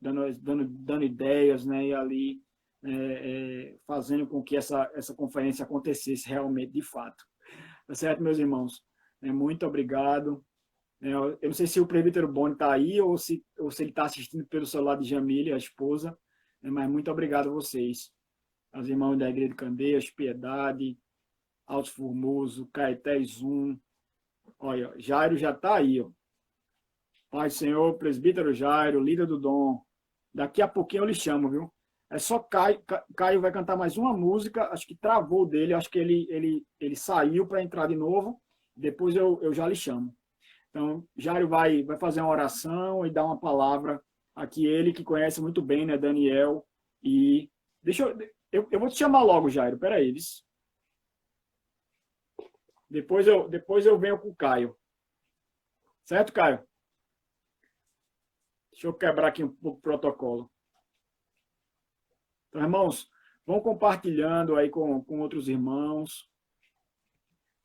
dando ideias, né, e ali fazendo com que essa conferência acontecesse realmente de fato. Tá certo, meus irmãos? Muito obrigado. Eu não sei se o presbítero Boni está aí ou se ele está assistindo pelo celular de Jamília, a esposa, mas muito obrigado a vocês. As irmãs da Igreja de Candeias, Piedade, Alto Formoso, Caetés 1. Olha, Jairo já está aí. Ó. Pai do Senhor, presbítero Jairo, líder do Dom. Daqui a pouquinho eu lhe chamo, viu? É só Caio vai cantar mais uma música, acho que travou dele, acho que ele saiu para entrar de novo, depois eu já lhe chamo. Então, Jairo vai fazer uma oração e dar uma palavra aqui, ele que conhece muito bem, né, Daniel, e eu vou te chamar logo, Jairo, peraí, depois eu venho com o Caio. Certo, Caio? Deixa eu quebrar aqui um pouco o protocolo. Então, irmãos, vão compartilhando aí com outros irmãos,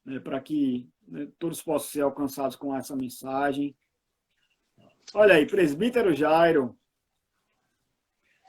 né, para que, né, todos possam ser alcançados com essa mensagem. Olha aí, presbítero Jairo.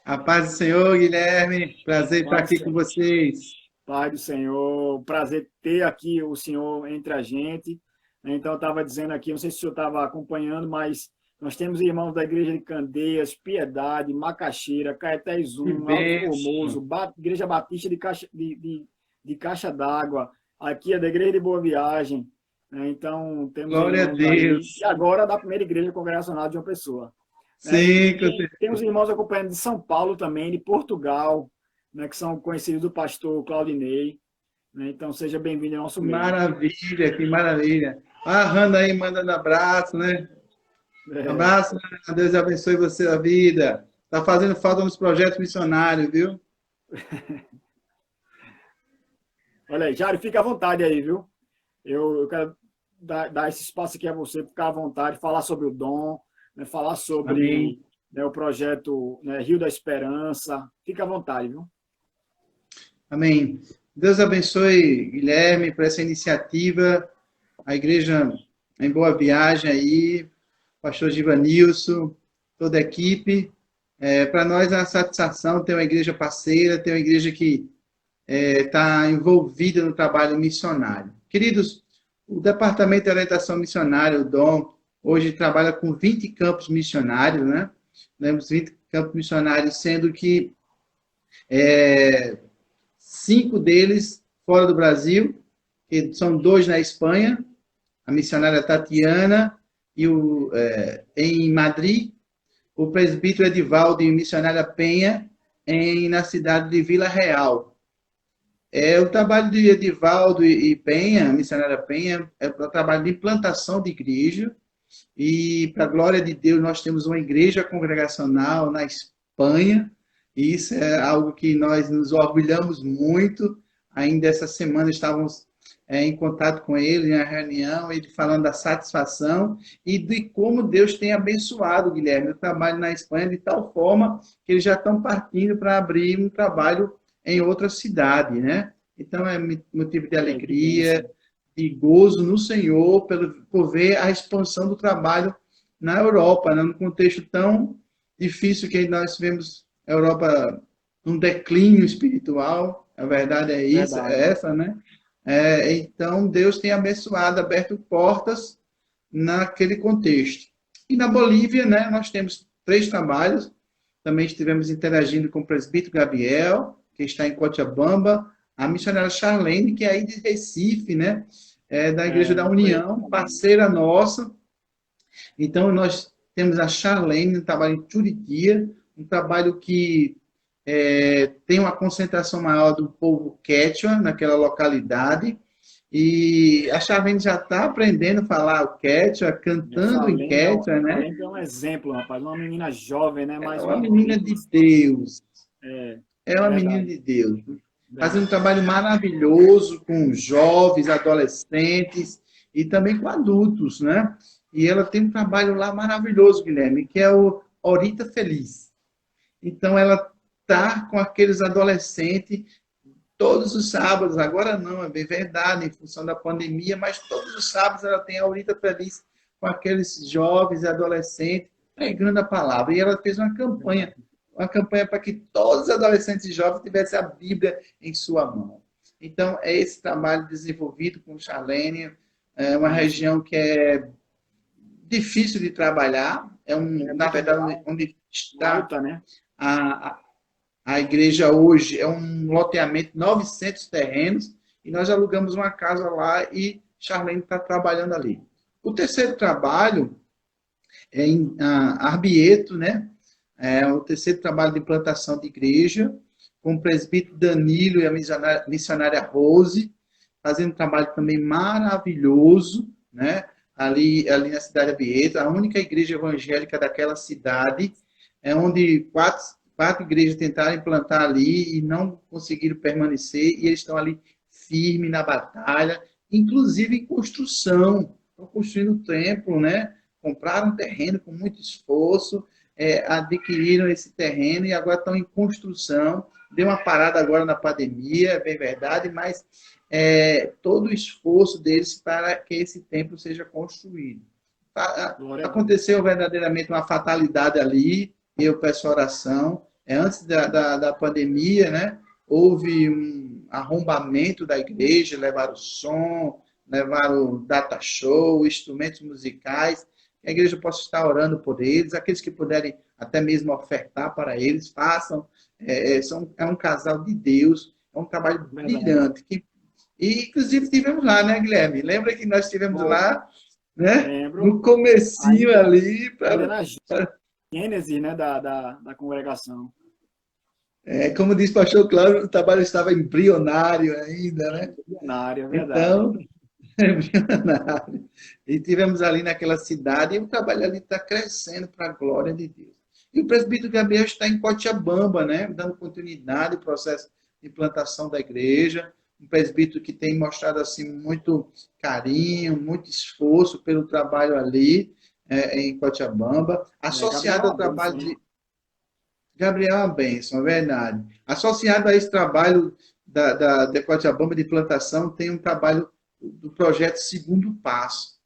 A paz do Senhor, Guilherme. Prazer estar aqui com vocês. Pai do Senhor, prazer ter aqui o Senhor entre a gente. Então, eu estava dizendo aqui, não sei se o senhor estava acompanhando, mas nós temos irmãos da Igreja de Candeias, Piedade, Macaxeira, Caetés 1, Alto Formoso, Igreja Batista de Caixa d'Água, aqui é da Igreja de Boa Viagem. Então, temos Glória a Deus. E agora da primeira Igreja Congregacional de uma pessoa. Sim, temos irmãos acompanhando de São Paulo também, de Portugal, né, que são conhecidos do pastor Claudinei. Né, então, seja bem-vindo ao nosso meio. Maravilha, que maravilha. A Hanna aí mandando abraço, né? Abraço, Deus abençoe você a vida. Está fazendo falta nos projetos missionários, viu? Olha aí, Jário, fica à vontade aí, viu? Eu quero dar esse espaço aqui a você, ficar à vontade, falar sobre o dom, né, falar sobre, né, o projeto, né, Rio da Esperança. Fica à vontade, viu? Amém. Deus abençoe, Guilherme, por essa iniciativa. A igreja em Boa Viagem aí, pastor Givanilson, toda a equipe. Para nós é uma satisfação ter uma igreja parceira, ter uma igreja que está envolvida no trabalho missionário. Queridos, o Departamento de Orientação Missionária, o DOM, hoje trabalha com 20 campos missionários, né? Temos 20 campos missionários, sendo que 5 deles fora do Brasil, que são 2 na Espanha, a missionária Tatiana, e em Madrid, o presbítero Edivaldo e a missionária Penha, na cidade de Vila Real. O trabalho de Edivaldo e Penha, a missionária Penha, é o trabalho de implantação de igreja, e, para a glória de Deus, nós temos uma igreja congregacional na Espanha, e isso é algo que nós nos orgulhamos muito. Ainda essa semana estávamos em contato com ele, na reunião, ele falando da satisfação e de como Deus tem abençoado, Guilherme, o trabalho na Espanha, de tal forma que eles já estão partindo para abrir um trabalho em outra cidade, né? Então, é motivo de alegria, de gozo no Senhor, por ver a expansão do trabalho na Europa, né? Num contexto tão difícil que nós vemos a Europa num declínio espiritual. A verdade é isso, Verdade. é essa, né? Então, Deus tem abençoado, aberto portas naquele contexto. E na Bolívia, né, nós temos 3 trabalhos. Também estivemos interagindo com o presbítero Gabriel, que está em Cochabamba, a missionária Charlene, que é aí de Recife, né, da Igreja da União, parceira nossa. Então, nós temos a Charlene, um trabalho em Churiquia, um trabalho que tem uma concentração maior do povo quechua naquela localidade. E a Charlene já está aprendendo a falar o quechua, cantando em quechua, né? Charlene é um exemplo, rapaz. Uma menina jovem, né? É uma menina de Deus. É uma menina de Deus. Fazendo um trabalho maravilhoso com jovens, adolescentes e também com adultos, né? E ela tem um trabalho lá maravilhoso, Guilherme, que é o Horita Feliz. Então, ela está com aqueles adolescentes todos os sábados. Agora não, é bem verdade, em função da pandemia, mas todos os sábados ela tem a Horita Feliz com aqueles jovens e adolescentes pregando a palavra. E ela fez uma campanha para que todos os adolescentes e jovens tivessem a Bíblia em sua mão. Então, é esse trabalho desenvolvido com Charlene, é uma região que é difícil de trabalhar, na verdade, onde está a igreja hoje, é um loteamento de 900 terrenos, e nós alugamos uma casa lá e Charlene está trabalhando ali. O terceiro trabalho é em Arbieto, né? É o terceiro trabalho de implantação de igreja, com o presbítero Danilo e a missionária Rose, fazendo um trabalho também maravilhoso, né? Ali na cidade de Arbieto, a única igreja evangélica daquela cidade, onde quatro igrejas tentaram implantar ali e não conseguiram permanecer, e eles estão ali firmes na batalha, inclusive em construção. Estão construindo o templo, né? Compraram um terreno com muito esforço, adquiriram esse terreno e agora estão em construção. Deu uma parada agora na pandemia, é bem verdade, mas todo o esforço deles para que esse templo seja construído. Aconteceu verdadeiramente uma fatalidade ali, e eu peço oração. Antes da pandemia, né, houve um arrombamento da igreja, levaram som, levaram data show, instrumentos musicais. A igreja possa estar orando por eles, aqueles que puderem até mesmo ofertar para eles, façam. É um casal de Deus, é um trabalho brilhante. E, inclusive, estivemos lá, né, Guilherme? Lembra que nós estivemos lá, né? Lembro. No comecinho ali. Na gênese, né, da congregação. Como diz o pastor Cláudio, o trabalho estava embrionário ainda, né? Embrionário, é verdade. Então, embrionário. E tivemos ali naquela cidade, e o trabalho ali está crescendo para a glória de Deus. E o presbítero Gabriel está em Cochabamba, né? Dando continuidade ao processo de implantação da igreja. Um presbítero que tem mostrado assim muito carinho, muito esforço pelo trabalho ali em Cochabamba. Associado ao trabalho de Gabriel é uma bênção, é verdade. Associado a esse trabalho da Cochabamba de plantação, tem um trabalho do projeto Segundo Passo.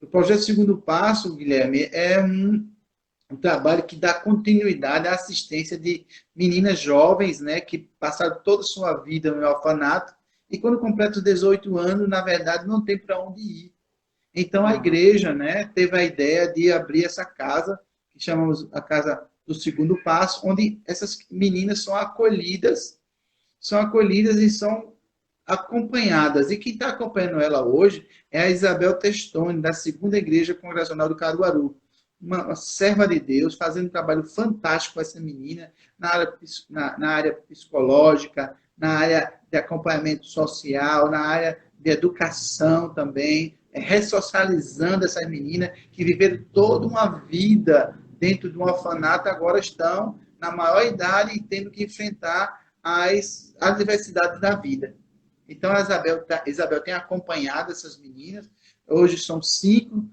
O projeto Segundo Passo, Guilherme, é um trabalho que dá continuidade à assistência de meninas jovens, né, que passaram toda a sua vida no orfanato e quando completam os 18 anos, na verdade, não tem para onde ir. Então, a igreja, né, teve a ideia de abrir essa casa, que chamamos a Casa do Segundo Passo, onde essas meninas são acolhidas e são acompanhadas. E quem está acompanhando ela hoje é a Isabel Testoni, da Segunda Igreja Congregacional do Caruaru. Uma serva de Deus, fazendo um trabalho fantástico com essa menina, na área psicológica, na área de acompanhamento social, na área de educação também, ressocializando essas meninas que viveram toda uma vida dentro de um orfanato, agora estão na maior idade e tendo que enfrentar as adversidades da vida. Então, a Isabel tem acompanhado essas meninas. Hoje são 5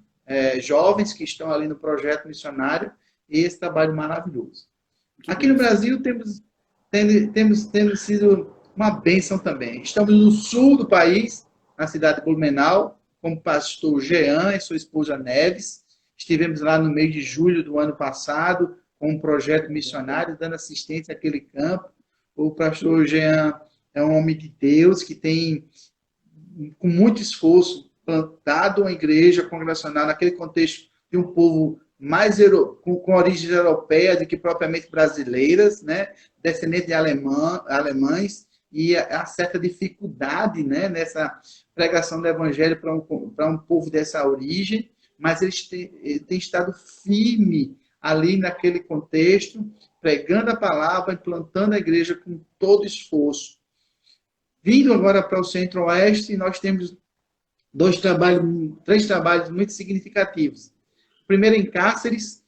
jovens que estão ali no projeto missionário e esse trabalho maravilhoso. Aqui no Brasil temos sido uma bênção também. Estamos no sul do país, na cidade de Blumenau, com o pastor Jean e sua esposa Neves. Estivemos lá no mês de julho do ano passado, com um projeto missionário, dando assistência àquele campo. O pastor Jean é um homem de Deus que tem, com muito esforço, plantado uma igreja congregacional naquele contexto de um povo mais com origens europeias do que propriamente brasileiras, né? Descendentes de alemães, e há certa dificuldade, né, nessa pregação do evangelho para um povo dessa origem, mas eles têm estado firme ali naquele contexto, pregando a palavra, implantando a igreja com todo esforço. Vindo agora para o Centro-Oeste, nós temos três trabalhos muito significativos. Primeiro, em Cáceres,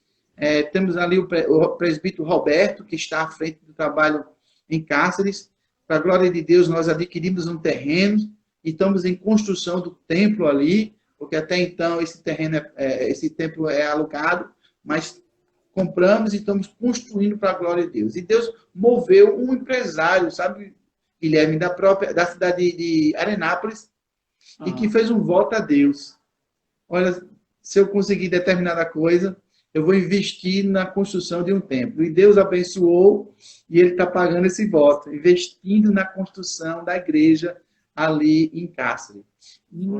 temos ali o presbítero Roberto, que está à frente do trabalho em Cáceres. Para a glória de Deus, nós adquirimos um terreno e estamos em construção do templo ali, porque até então esse templo é alugado, mas compramos e estamos construindo para a glória de Deus. E Deus moveu um empresário, sabe, Guilherme, da cidade de Arenápolis, e que fez um voto a Deus. Olha, se eu conseguir determinada coisa, eu vou investir na construção de um templo. E Deus abençoou e ele está pagando esse voto, investindo na construção da igreja ali em Cáceres.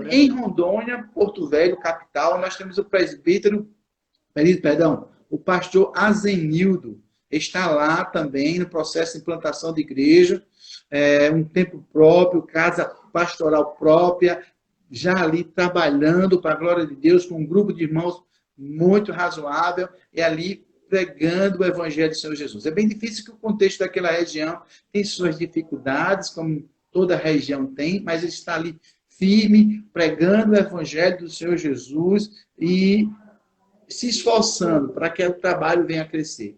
Em Rondônia, Porto Velho, capital, nós temos o o pastor Azenildo. Está lá também no processo de implantação de igreja, um templo próprio, casa pastoral própria, já ali trabalhando para a glória de Deus, com um grupo de irmãos muito razoável, e ali pregando o evangelho do Senhor Jesus. É bem difícil que o contexto daquela região tem suas dificuldades, como toda região tem, mas ele está ali firme, pregando o evangelho do Senhor Jesus e se esforçando para que o trabalho venha a crescer.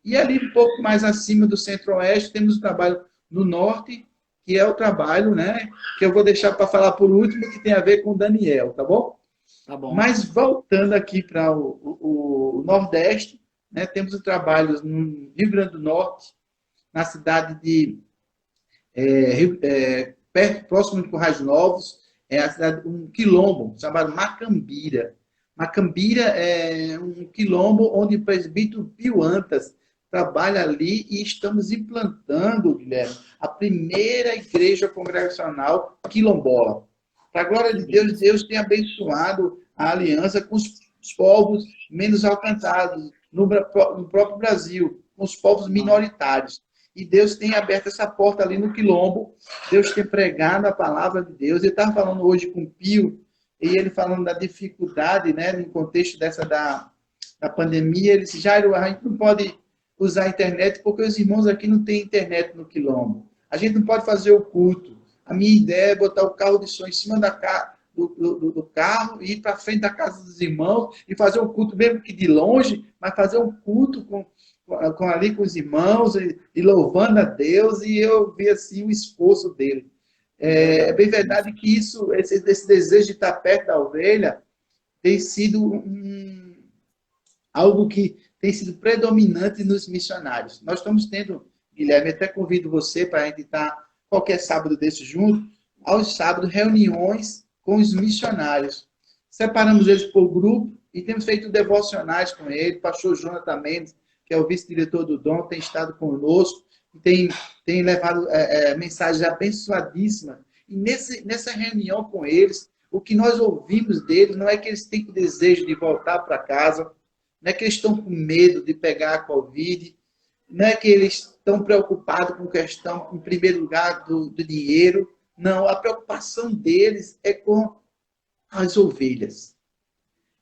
E ali, um pouco mais acima do Centro-Oeste, temos o trabalho no Norte, que é o trabalho, né, que eu vou deixar para falar por último, que tem a ver com Daniel, tá bom? Tá bom. Mas voltando aqui para o Nordeste, né, temos o trabalho no Rio Grande do Norte, na cidade de perto, próximo de Currais Novos, é a cidade, um quilombo, chamado Macambira. Macambira é um quilombo onde o presbítero Pio Antas trabalha ali e estamos implantando, Guilherme, a primeira igreja congregacional quilombola. Para a glória de Deus, Deus tem abençoado a aliança com os povos menos alcançados no próprio Brasil, com os povos minoritários. E Deus tem aberto essa porta ali no quilombo, Deus tem pregado a palavra de Deus. Ele estava falando hoje com o Pio, e ele falando da dificuldade, né, no contexto da pandemia. Ele disse: Jairo, a gente não pode usar a internet porque os irmãos aqui não têm internet no quilombo. A gente não pode fazer o culto. A minha ideia é botar o carro de som em cima do carro e ir para frente da casa dos irmãos e fazer um culto, mesmo que de longe, mas fazer um culto ali com os irmãos e louvando a Deus. E eu vi assim o esforço dele. É bem verdade que esse desejo de estar perto da ovelha tem sido algo que tem sido predominante nos missionários. Nós estamos tendo, Guilherme, até convido você para a gente estar qualquer sábado desse junto, aos sábados, reuniões com os missionários. Separamos eles por grupo e temos feito devocionais com ele. O pastor Jonathan Mendes, que é o vice-diretor do Dom, tem estado conosco, tem levado mensagens abençoadíssimas. E nessa reunião com eles, o que nós ouvimos deles não é que eles têm o desejo de voltar para casa, não é que eles estão com medo de pegar a Covid, não é que eles estão preocupados com questão, em primeiro lugar, do dinheiro. Não, a preocupação deles é com as ovelhas.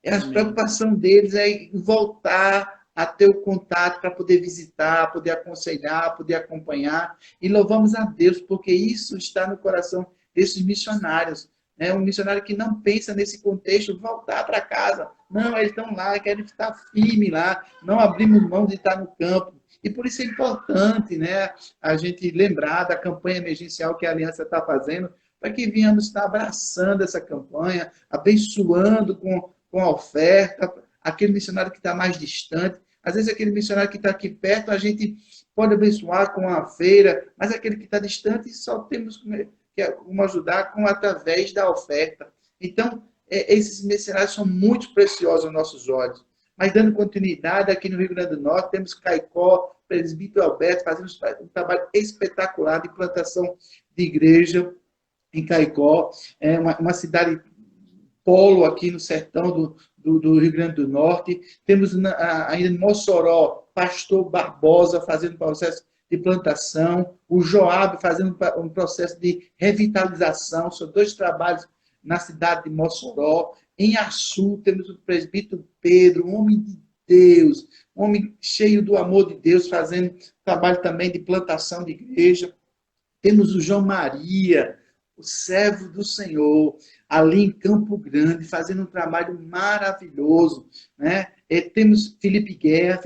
A preocupação deles é voltar a ter o contato para poder visitar, poder aconselhar, poder acompanhar. E louvamos a Deus, porque isso está no coração desses missionários. Um missionário que não pensa nesse contexto, voltar para casa. Não, eles estão lá, querem estar firmes lá, não abrimos mão de estar no campo. E por isso é importante, né, a gente lembrar da campanha emergencial que a Aliança está fazendo, para que venhamos estar abraçando essa campanha, abençoando com a oferta, aquele missionário que está mais distante. Às vezes aquele missionário que está aqui perto, a gente pode abençoar com a feira, mas aquele que está distante, só temos como ajudar através da oferta. Então, esses missionários são muito preciosos aos nossos olhos. Mas dando continuidade, aqui no Rio Grande do Norte, temos Caicó, presbítero Alberto, fazendo um trabalho espetacular de plantação de igreja em Caicó. É uma cidade polo aqui no sertão do Rio Grande do Norte. Temos ainda em Mossoró, pastor Barbosa fazendo processo de plantação, o Joab fazendo um processo de revitalização. São 2 trabalhos na cidade de Mossoró. Em Açu, temos o presbítero Pedro, um homem de Deus, um homem cheio do amor de Deus, fazendo trabalho também de plantação de igreja. Temos o João Maria, o servo do Senhor, ali em Campo Grande, fazendo um trabalho maravilhoso, né? Temos Felipe Guerra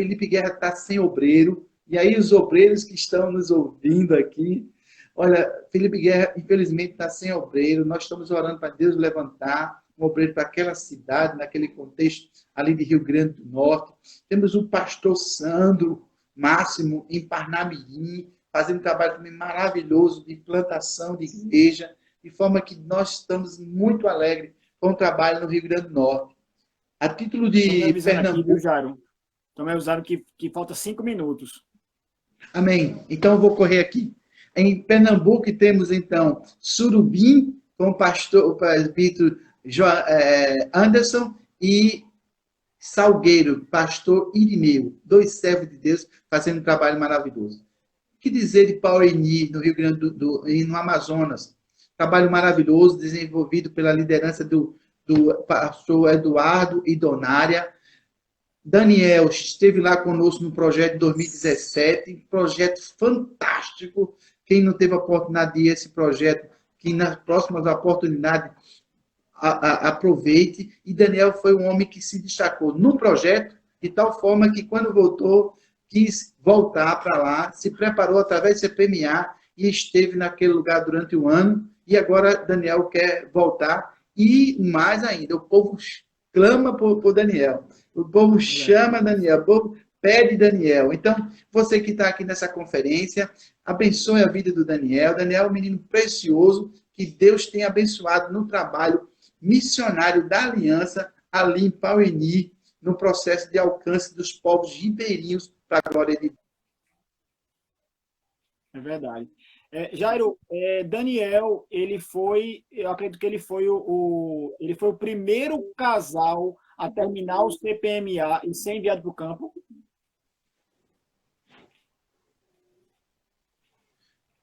está sem obreiro, e aí os obreiros que estão nos ouvindo aqui, olha, Felipe Guerra, infelizmente, está sem obreiro, nós estamos orando para Deus levantar um obreiro para aquela cidade, naquele contexto ali de Rio Grande do Norte. Temos o pastor Sandro Máximo, em Parnamirim, fazendo um trabalho também maravilhoso de plantação de igreja, de forma que nós estamos muito alegres com o trabalho no Rio Grande do Norte. A título de Pernambuco... Aqui, Jairo? Estão me avisando que falta 5 minutos. Amém. Então, eu vou correr aqui. Em Pernambuco, temos, então, Surubim, com o presbítero Anderson, e Salgueiro, pastor Irineu, 2 servos de Deus fazendo um trabalho maravilhoso. O que dizer de Paurini, no Rio Grande e no Amazonas? Trabalho maravilhoso, desenvolvido pela liderança do pastor Eduardo e Donária. Daniel esteve lá conosco no projeto de 2017, projeto fantástico. Quem não teve a oportunidade de ir a esse projeto, que nas próximas oportunidades aproveite. E Daniel foi um homem que se destacou no projeto, de tal forma que quando voltou, quis voltar para lá, se preparou através de CPMA e esteve naquele lugar durante um ano. E agora Daniel quer voltar. E mais ainda, o povo clama por Daniel. O povo chama Daniel, o povo pede Daniel. Então, você que está aqui nessa conferência, abençoe a vida do Daniel. Daniel é um menino precioso que Deus tem abençoado no trabalho missionário da Aliança ali em Pauini, no processo de alcance dos povos ribeirinhos para a glória de Deus. É verdade. Jairo, Daniel, eu acredito que ele foi o primeiro casal a terminar o CPMA e ser enviado para o campo.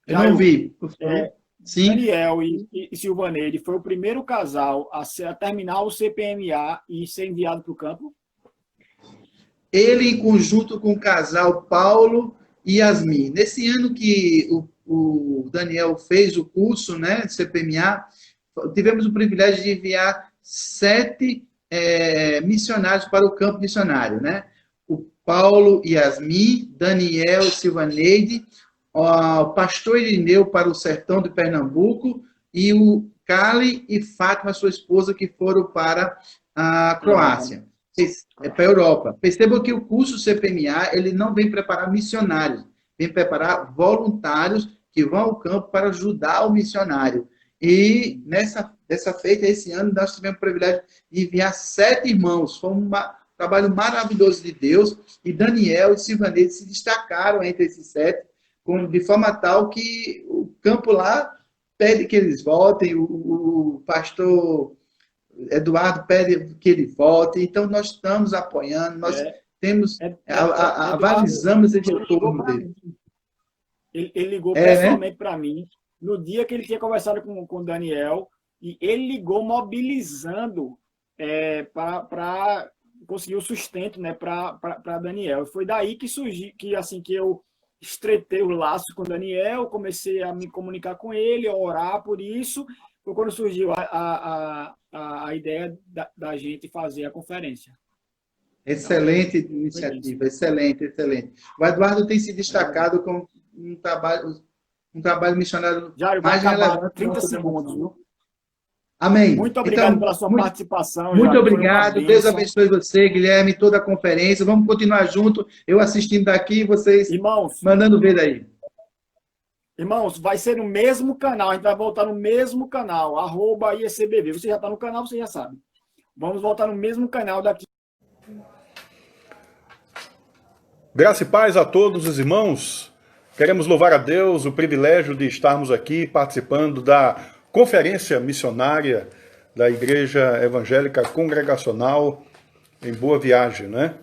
Eu não vi. Sim. Daniel e Silvaneide foi o primeiro casal a terminar o CPMA e ser enviado para o campo? Ele, em conjunto com o casal Paulo e Yasmin. Nesse ano que o Daniel fez o curso, né, de CPMA, tivemos o privilégio de enviar 7 missionários para o campo missionário, né? O Paulo e Yasmin, Daniel e Silvaneide, o pastor Irineu para o sertão de Pernambuco e o Cali e Fátima, sua esposa, que foram para a Croácia, para a Europa. Percebam que o curso CPMA ele não vem preparar missionários, vem preparar voluntários que vão ao campo para ajudar o missionário. E dessa feita, esse ano, nós tivemos o privilégio de enviar 7 irmãos. Foi um trabalho maravilhoso de Deus. E Daniel e Silvaneide se destacaram entre esses 7, de forma tal que o campo lá pede que eles voltem, o pastor Eduardo pede que ele volte. Então, nós estamos apoiando, nós avalizamos esse retorno dele. Ele ligou pessoalmente para mim, no dia que ele tinha conversado com o Daniel, e ele ligou mobilizando para conseguir o sustento, né, para Daniel. Foi daí que surgiu, que eu estreitei o laço com o Daniel, comecei a me comunicar com ele, a orar por isso. Foi quando surgiu a ideia da gente fazer a conferência. Excelente iniciativa, excelente. O Eduardo tem se destacado com um trabalho missionário Jário, mais relevante. 30 segundos, viu? Amém. Muito obrigado pela sua participação. Muito obrigado. Deus abençoe você, Guilherme, toda a conferência. Vamos continuar junto. Eu assistindo daqui e vocês mandando ver daí. Irmãos, vai ser no mesmo canal. A gente vai voltar no mesmo canal, @IECBV. Você já está no canal, você já sabe. Vamos voltar no mesmo canal daqui. Graça e paz a todos os irmãos. Queremos louvar a Deus o privilégio de estarmos aqui participando da conferência missionária da Igreja Evangélica Congregacional em Boa Viagem, né?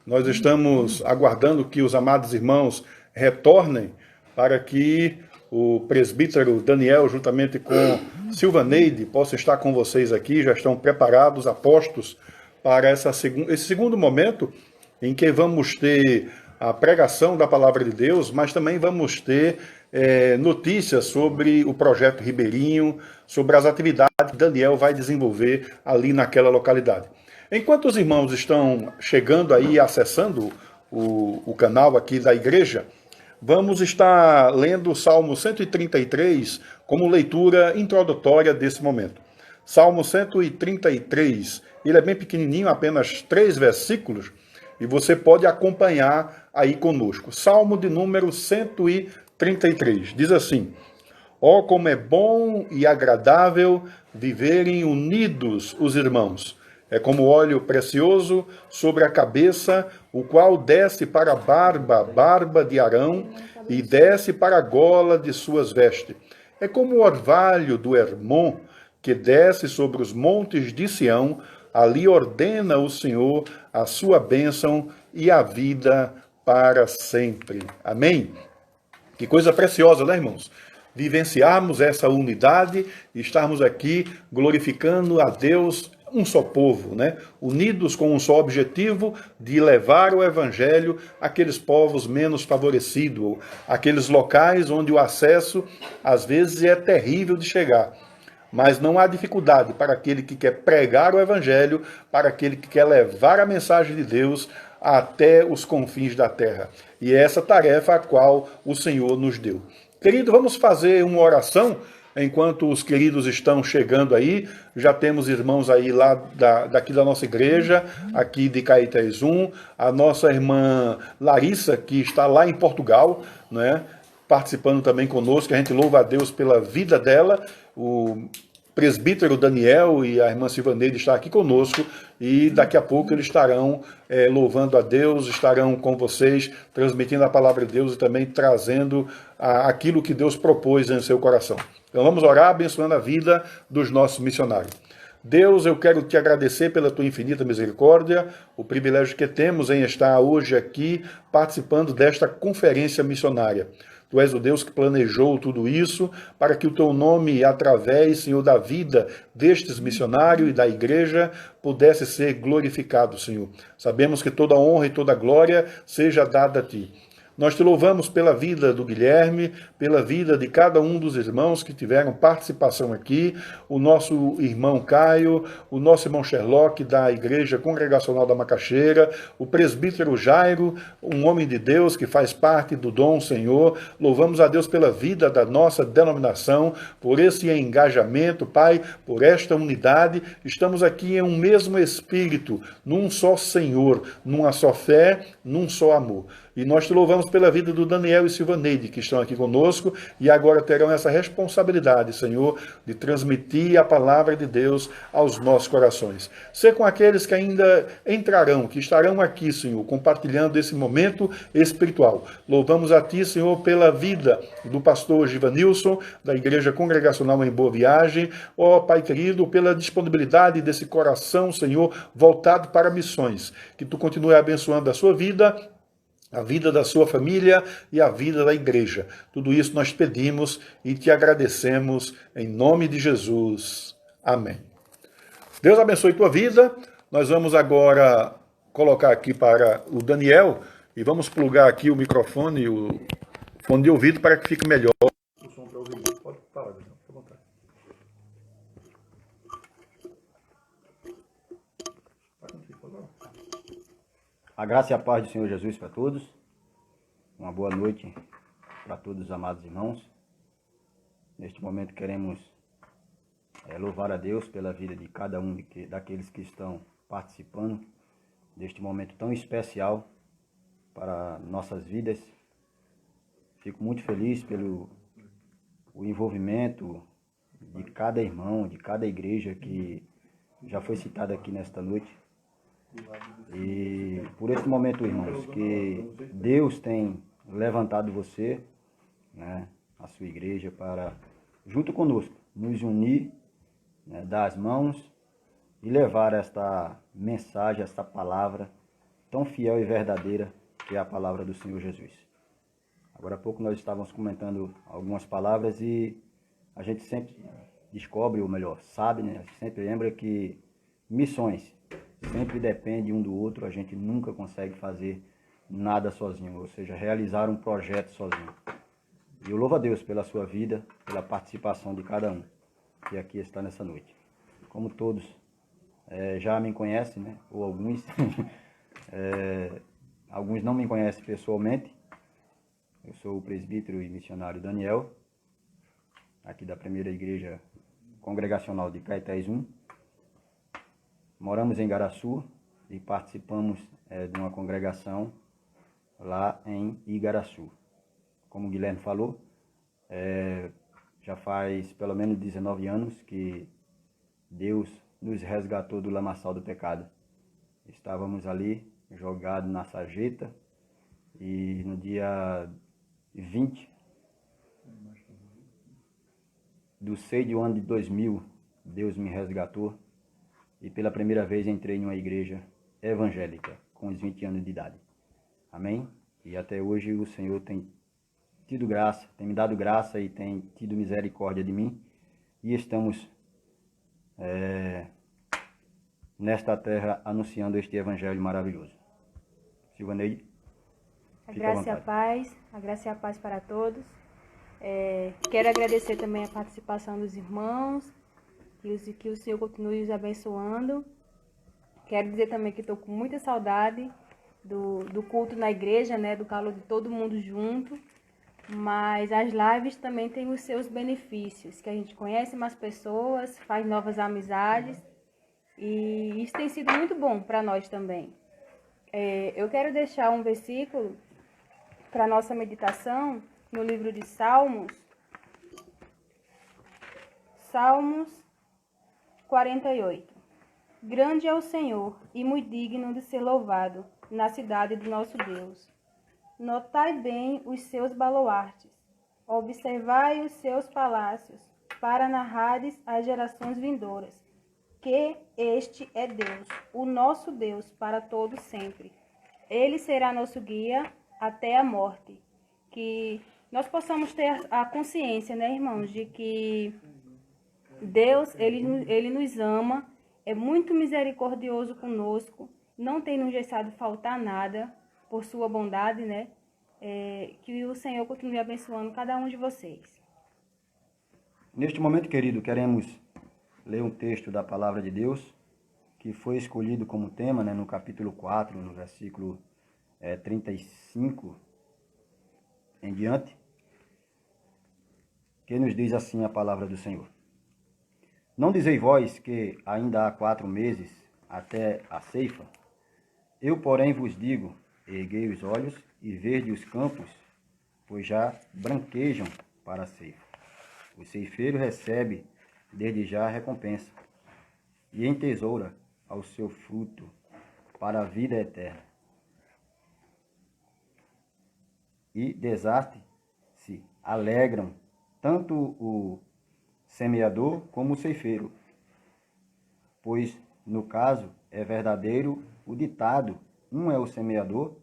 Nós estamos aguardando que os amados irmãos retornem para que o presbítero Daniel, juntamente com Silvaneide, possa estar com vocês aqui. Já estão preparados, apostos para esse segundo momento em que vamos ter a pregação da palavra de Deus, mas também vamos ter notícias sobre o projeto Ribeirinho, sobre as atividades que Daniel vai desenvolver ali naquela localidade. Enquanto os irmãos estão chegando aí e acessando o canal aqui da igreja, vamos estar lendo o Salmo 133 como leitura introdutória desse momento. Salmo 133, ele é bem pequenininho, apenas 3 versículos, e você pode acompanhar aí conosco. Salmo de número 133, diz assim: ó, como é bom e agradável viverem unidos os irmãos. É como óleo precioso sobre a cabeça, o qual desce para a barba de Arão, e desce para a gola de suas vestes. É como o orvalho do Hermon, que desce sobre os montes de Sião. Ali ordena o Senhor a sua bênção e a vida para sempre. Amém? Que coisa preciosa, né, irmãos? Vivenciarmos essa unidade e estarmos aqui glorificando a Deus, um só povo, né? Unidos com um só objetivo de levar o evangelho àqueles povos menos favorecidos, aqueles locais onde o acesso às vezes é terrível de chegar. Mas não há dificuldade para aquele que quer pregar o evangelho, para aquele que quer levar a mensagem de Deus até os confins da terra. E é essa tarefa a qual o Senhor nos deu. Querido, vamos fazer uma oração enquanto os queridos estão chegando aí. Já temos irmãos aí lá daqui da nossa igreja, aqui de Caetés-1, a nossa irmã Larissa, que está lá em Portugal, né, participando também conosco. A gente louva a Deus pela vida dela. O presbítero Daniel e a irmã Silvaneide estão aqui conosco e daqui a pouco eles estarão louvando a Deus, estarão com vocês, transmitindo a palavra de Deus e também trazendo aquilo que Deus propôs em seu coração. Então vamos orar abençoando a vida dos nossos missionários. Deus, eu quero te agradecer pela tua infinita misericórdia, o privilégio que temos em estar hoje aqui participando desta conferência missionária. Tu és o Deus que planejou tudo isso para que o teu nome, através, Senhor, da vida destes missionários e da igreja, pudesse ser glorificado, Senhor. Sabemos que toda honra e toda glória seja dada a ti. Nós te louvamos pela vida do Guilherme, pela vida de cada um dos irmãos que tiveram participação aqui, o nosso irmão Caio, o nosso irmão Sherlock da Igreja Congregacional da Macaxeira, o presbítero Jairo, um homem de Deus que faz parte do Dom Senhor. Louvamos a Deus pela vida da nossa denominação, por esse engajamento, Pai, por esta unidade. Estamos aqui em um mesmo Espírito, num só Senhor, numa só fé, num só amor. E nós te louvamos pela vida do Daniel e Silvaneide, que estão aqui conosco e agora terão essa responsabilidade, Senhor, de transmitir a palavra de Deus aos nossos corações. Ser com aqueles que ainda entrarão, que estarão aqui, Senhor, compartilhando esse momento espiritual. Louvamos a Ti, Senhor, pela vida do pastor Givanilson, da Igreja Congregacional em Boa Viagem. Ó, Pai querido, pela disponibilidade desse coração, Senhor, voltado para missões. Que Tu continue abençoando a sua vida, a vida da sua família e a vida da igreja. Tudo isso nós pedimos e te agradecemos em nome de Jesus. Amém. Deus abençoe tua vida. Nós vamos agora colocar aqui para o Daniel e vamos plugar aqui o microfone, o fone de ouvido para que fique melhor. O som para ouvir. Pode parar, Daniel, fica à vontade. A graça e a paz do Senhor Jesus para todos. Uma boa noite para todos os amados irmãos. Neste momento queremos louvar a Deus pela vida de cada um daqueles que estão participando deste momento tão especial para nossas vidas. Fico muito feliz pelo o envolvimento de cada irmão, de cada igreja que já foi citado aqui nesta noite. E por esse momento, irmãos, que Deus tem levantado você, né, a sua igreja, para, junto conosco, nos unir, né, dar as mãos e levar esta mensagem, esta palavra tão fiel e verdadeira que é a palavra do Senhor Jesus. Agora há pouco nós estávamos comentando algumas palavras e a gente sempre descobre, ou melhor, sabe, né? A gente sempre lembra que missões sempre dependem um do outro, a gente nunca consegue fazer nada sozinho, ou seja, realizar um projeto sozinho. E eu louvo a Deus pela sua vida, pela participação de cada um que aqui está nessa noite. Como todos já me conhecem, né? Ou alguns, alguns não me conhecem pessoalmente. Eu sou o presbítero e missionário Daniel, aqui da primeira igreja congregacional de Caetés 1. Moramos em Igaraçu e participamos de uma congregação lá em Igaraçu. Como o Guilherme falou, já faz pelo menos 19 anos que Deus nos resgatou do lamaçal do pecado. Estávamos ali jogados na sarjeta e no dia 20 do 6 do ano de 2000, Deus me resgatou e pela primeira vez entrei em uma igreja evangélica com os 20 anos de idade. Amém? E até hoje o Senhor tem tido graça, tem me dado graça e tem tido misericórdia de mim. E estamos nesta terra anunciando este evangelho maravilhoso. Silvaneide, A fica à graça e a vontade. paz, a graça e a paz para todos. Quero agradecer também a participação dos irmãos, que o Senhor continue os abençoando. Quero dizer também que estou com muita saudade do culto na igreja, né, do calor de todo mundo junto. Mas as lives também têm os seus benefícios, que a gente conhece mais pessoas, faz novas amizades, e isso tem sido muito bom para nós também. Eu quero deixar um versículo para nossa meditação no livro de Salmos, Salmos 48. Grande é o Senhor e muito digno de ser louvado na cidade do nosso Deus. Notai bem os seus baluartes, observai os seus palácios, para narrares às gerações vindouras, que este é Deus, o nosso Deus, para todo sempre. Ele será nosso guia até a morte. Que nós possamos ter a consciência, né, irmãos, de que Deus, ele nos ama, é muito misericordioso conosco, não tem nos deixado faltar nada, por sua bondade, né? Que o Senhor continue abençoando cada um de vocês. Neste momento, querido, queremos ler um texto da Palavra de Deus, que foi escolhido como tema, né, no capítulo 4, no versículo 35 em diante, que nos diz assim a Palavra do Senhor. Não dizeis vós que ainda há 4 meses até a ceifa? Eu, porém, vos digo, erguei os olhos e vede os campos, pois já branquejam para a ceifa. O ceifeiro recebe desde já a recompensa e entesoura ao seu fruto para a vida eterna. E desastre-se alegram tanto o semeador como o ceifeiro, pois no caso é verdadeiro o ditado: um é o semeador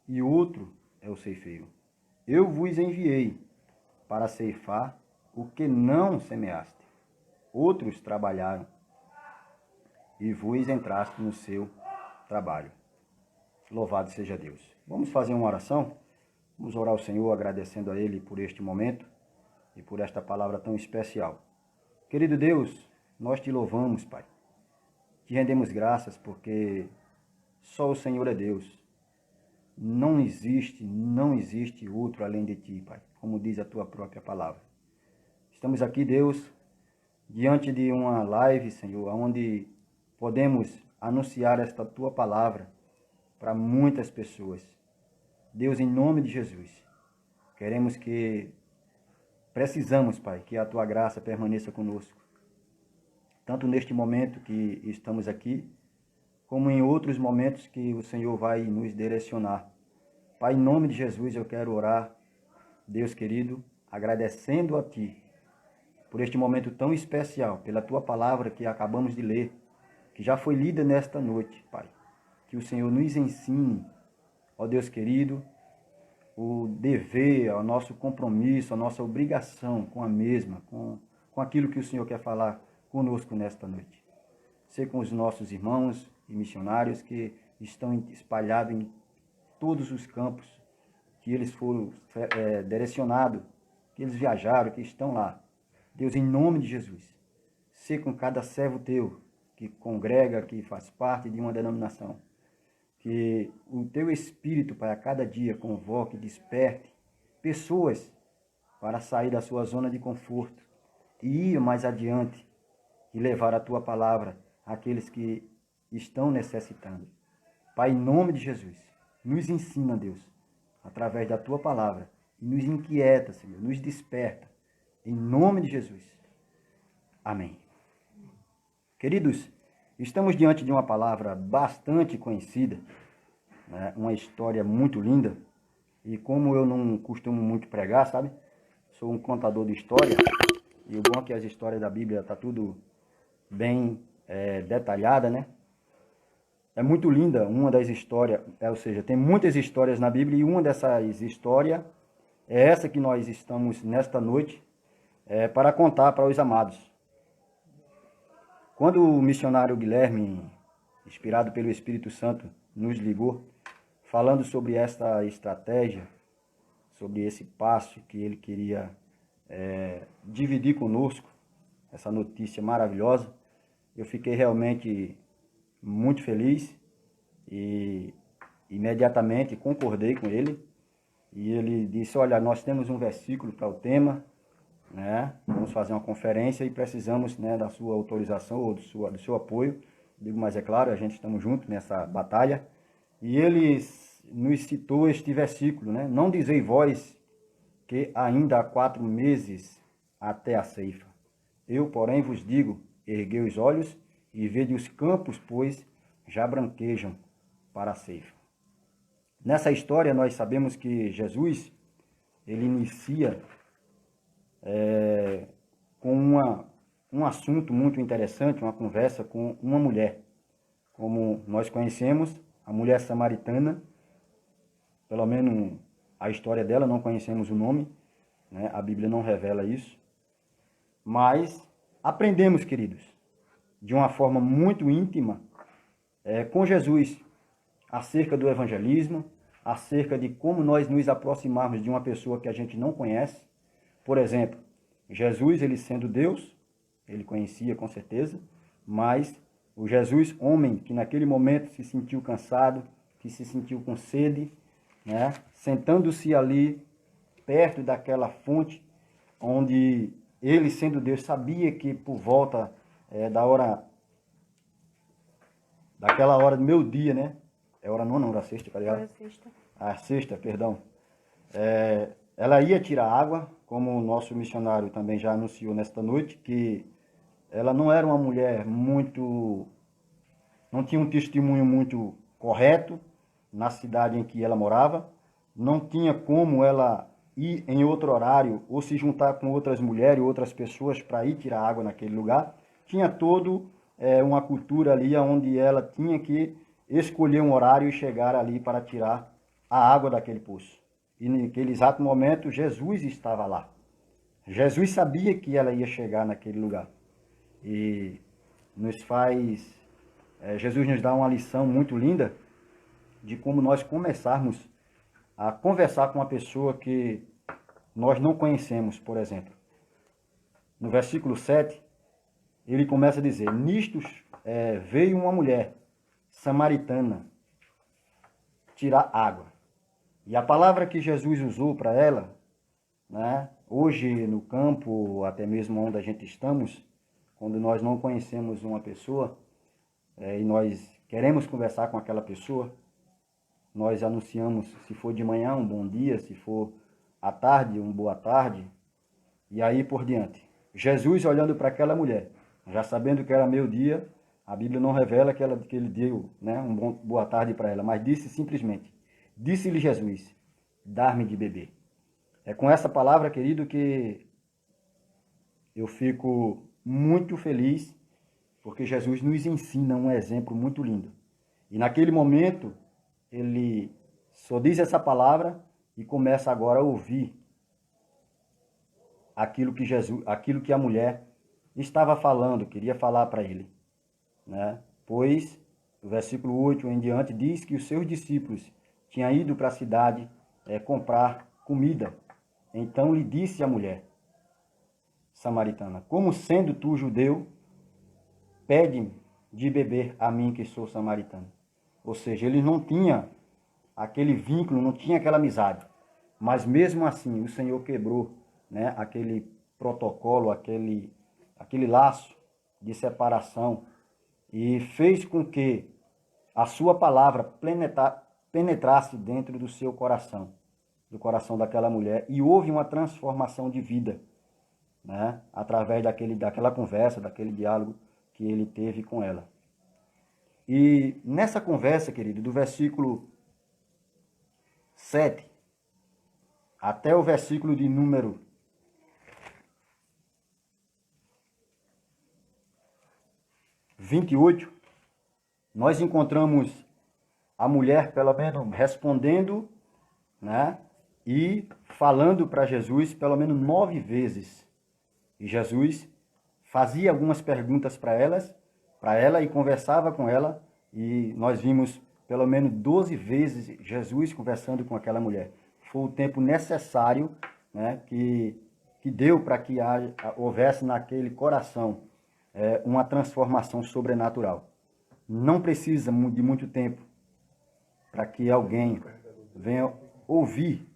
e o outro é o ceifeiro. Eu vos enviei para ceifar o que não semeaste. Outros trabalharam e vos entraste no seu trabalho. Louvado seja Deus. Vamos fazer uma oração? Vamos orar ao Senhor agradecendo a Ele por este momento e por esta palavra tão especial. Querido Deus, nós te louvamos, Pai. Te rendemos graças porque só o Senhor é Deus. Não existe outro além de ti, Pai, como diz a tua própria palavra. Estamos aqui, Deus, diante de uma live, Senhor, onde podemos anunciar esta tua palavra para muitas pessoas. Deus, em nome de Jesus, precisamos, Pai, que a tua graça permaneça conosco. tanto neste momento que estamos aqui, como em outros momentos que o Senhor vai nos direcionar. Pai, em nome de Jesus, eu quero orar, Deus querido, agradecendo a Ti por este momento tão especial, pela Tua palavra que acabamos de ler, que já foi lida nesta noite, Pai. Que o Senhor nos ensine, ó Deus querido, o dever, o nosso compromisso, a nossa obrigação com a mesma, com aquilo que o Senhor quer falar conosco nesta noite. Ser com os nossos irmãos e missionários que estão espalhados em todos os campos, que eles foram direcionados, que eles viajaram, que estão lá. Deus, em nome de Jesus, ser com cada servo teu, que congrega, que faz parte de uma denominação. Que o teu Espírito, Pai, a cada dia convoque, desperte pessoas para sair da sua zona de conforto e ir mais adiante e levar a tua palavra àqueles que estão necessitando. Pai, em nome de Jesus, nos ensina, Deus, através da tua palavra e nos inquieta, Senhor, nos desperta. Em nome de Jesus. Amém. Queridos, estamos diante de uma palavra bastante conhecida, né? Uma história muito linda. E como eu não costumo muito pregar, sabe? Sou um contador de história. E o bom é que as histórias da Bíblia tá tudo bem detalhada, né? É muito linda uma das histórias, ou seja, tem muitas histórias na Bíblia e uma dessas histórias é essa que nós estamos nesta noite para contar para os amados. Quando o missionário Guilherme, inspirado pelo Espírito Santo, nos ligou, falando sobre esta estratégia, sobre esse passo que ele queria dividir conosco, essa notícia maravilhosa, eu fiquei realmente muito feliz e imediatamente concordei com ele. E ele disse, olha, nós temos um versículo para o tema, né? Vamos fazer uma conferência e precisamos, né, da sua autorização ou do seu apoio. Digo, mas é claro, a gente estamos juntos nessa batalha. E ele nos citou este versículo, né? Não dizei vós que ainda há 4 meses até a ceifa. Eu, porém, vos digo, erguei os olhos e vede os campos, pois já branquejam para a ceifa. Nessa história nós sabemos que Jesus, ele inicia com um assunto muito interessante, uma conversa com uma mulher. Como nós conhecemos, a mulher samaritana, pelo menos a história dela, não conhecemos o nome, né? A Bíblia não revela isso. Mas aprendemos, queridos, de uma forma muito íntima com Jesus, acerca do evangelismo, acerca de como nós nos aproximarmos de uma pessoa que a gente não conhece. Por exemplo, Jesus, ele sendo Deus, ele conhecia com certeza, mas o Jesus, homem, que naquele momento se sentiu cansado, que se sentiu com sede, né? Sentando-se ali, perto daquela fonte, onde ele, sendo Deus, sabia que por volta daquela hora do meu dia, né? É hora nona, hora sexta, tá ligado? A sexta, perdão. Ela ia tirar água, como o nosso missionário também já anunciou nesta noite, que ela não era uma mulher não tinha um testemunho muito correto na cidade em que ela morava, não tinha como ela ir em outro horário ou se juntar com outras mulheres, outras pessoas para ir tirar água naquele lugar. Tinha todo uma cultura ali onde ela tinha que escolher um horário e chegar ali para tirar a água daquele poço. E naquele exato momento, Jesus estava lá. Jesus sabia que ela ia chegar naquele lugar. E Jesus nos dá uma lição muito linda de como nós começarmos a conversar com uma pessoa que nós não conhecemos, por exemplo. No versículo 7, ele começa a dizer, nisto veio uma mulher samaritana tirar água. E a palavra que Jesus usou para ela, né, hoje no campo, até mesmo onde a gente estamos, quando nós não conhecemos uma pessoa e nós queremos conversar com aquela pessoa, nós anunciamos, se for de manhã, um bom dia, se for à tarde, uma boa tarde, e aí por diante. Jesus, olhando para aquela mulher, Já sabendo que era meio-dia, a Bíblia não revela que ele deu, né, boa tarde para ela, mas disse simplesmente, disse-lhe Jesus, dar-me de beber. É com essa palavra, querido, que eu fico muito feliz, porque Jesus nos ensina um exemplo muito lindo. E naquele momento, ele só diz essa palavra e começa agora a ouvir aquilo que a mulher estava falando, queria falar para ele, né? Pois, o versículo 8 em diante diz que os seus discípulos tinham ido para a cidade comprar comida. Então lhe disse a mulher samaritana, como sendo tu judeu, pede-me de beber a mim que sou samaritano. Ou seja, ele não tinha aquele vínculo, não tinha aquela amizade. Mas mesmo assim, o Senhor quebrou, né, aquele protocolo, aquele laço de separação e fez com que a sua palavra penetrasse dentro do seu coração, do coração daquela mulher, e houve uma transformação de vida, né, através daquela conversa, daquele diálogo que ele teve com ela. E nessa conversa, querido, do versículo 7 até o versículo de número 28, nós encontramos a mulher, pelo menos, respondendo, né, e falando para Jesus pelo menos 9 vezes. E Jesus fazia algumas perguntas para ela e conversava com ela, e nós vimos pelo menos 12 vezes Jesus conversando com aquela mulher. Foi o tempo necessário, né, que deu para que houvesse naquele coração uma transformação sobrenatural. Não precisa de muito tempo para que alguém venha ouvir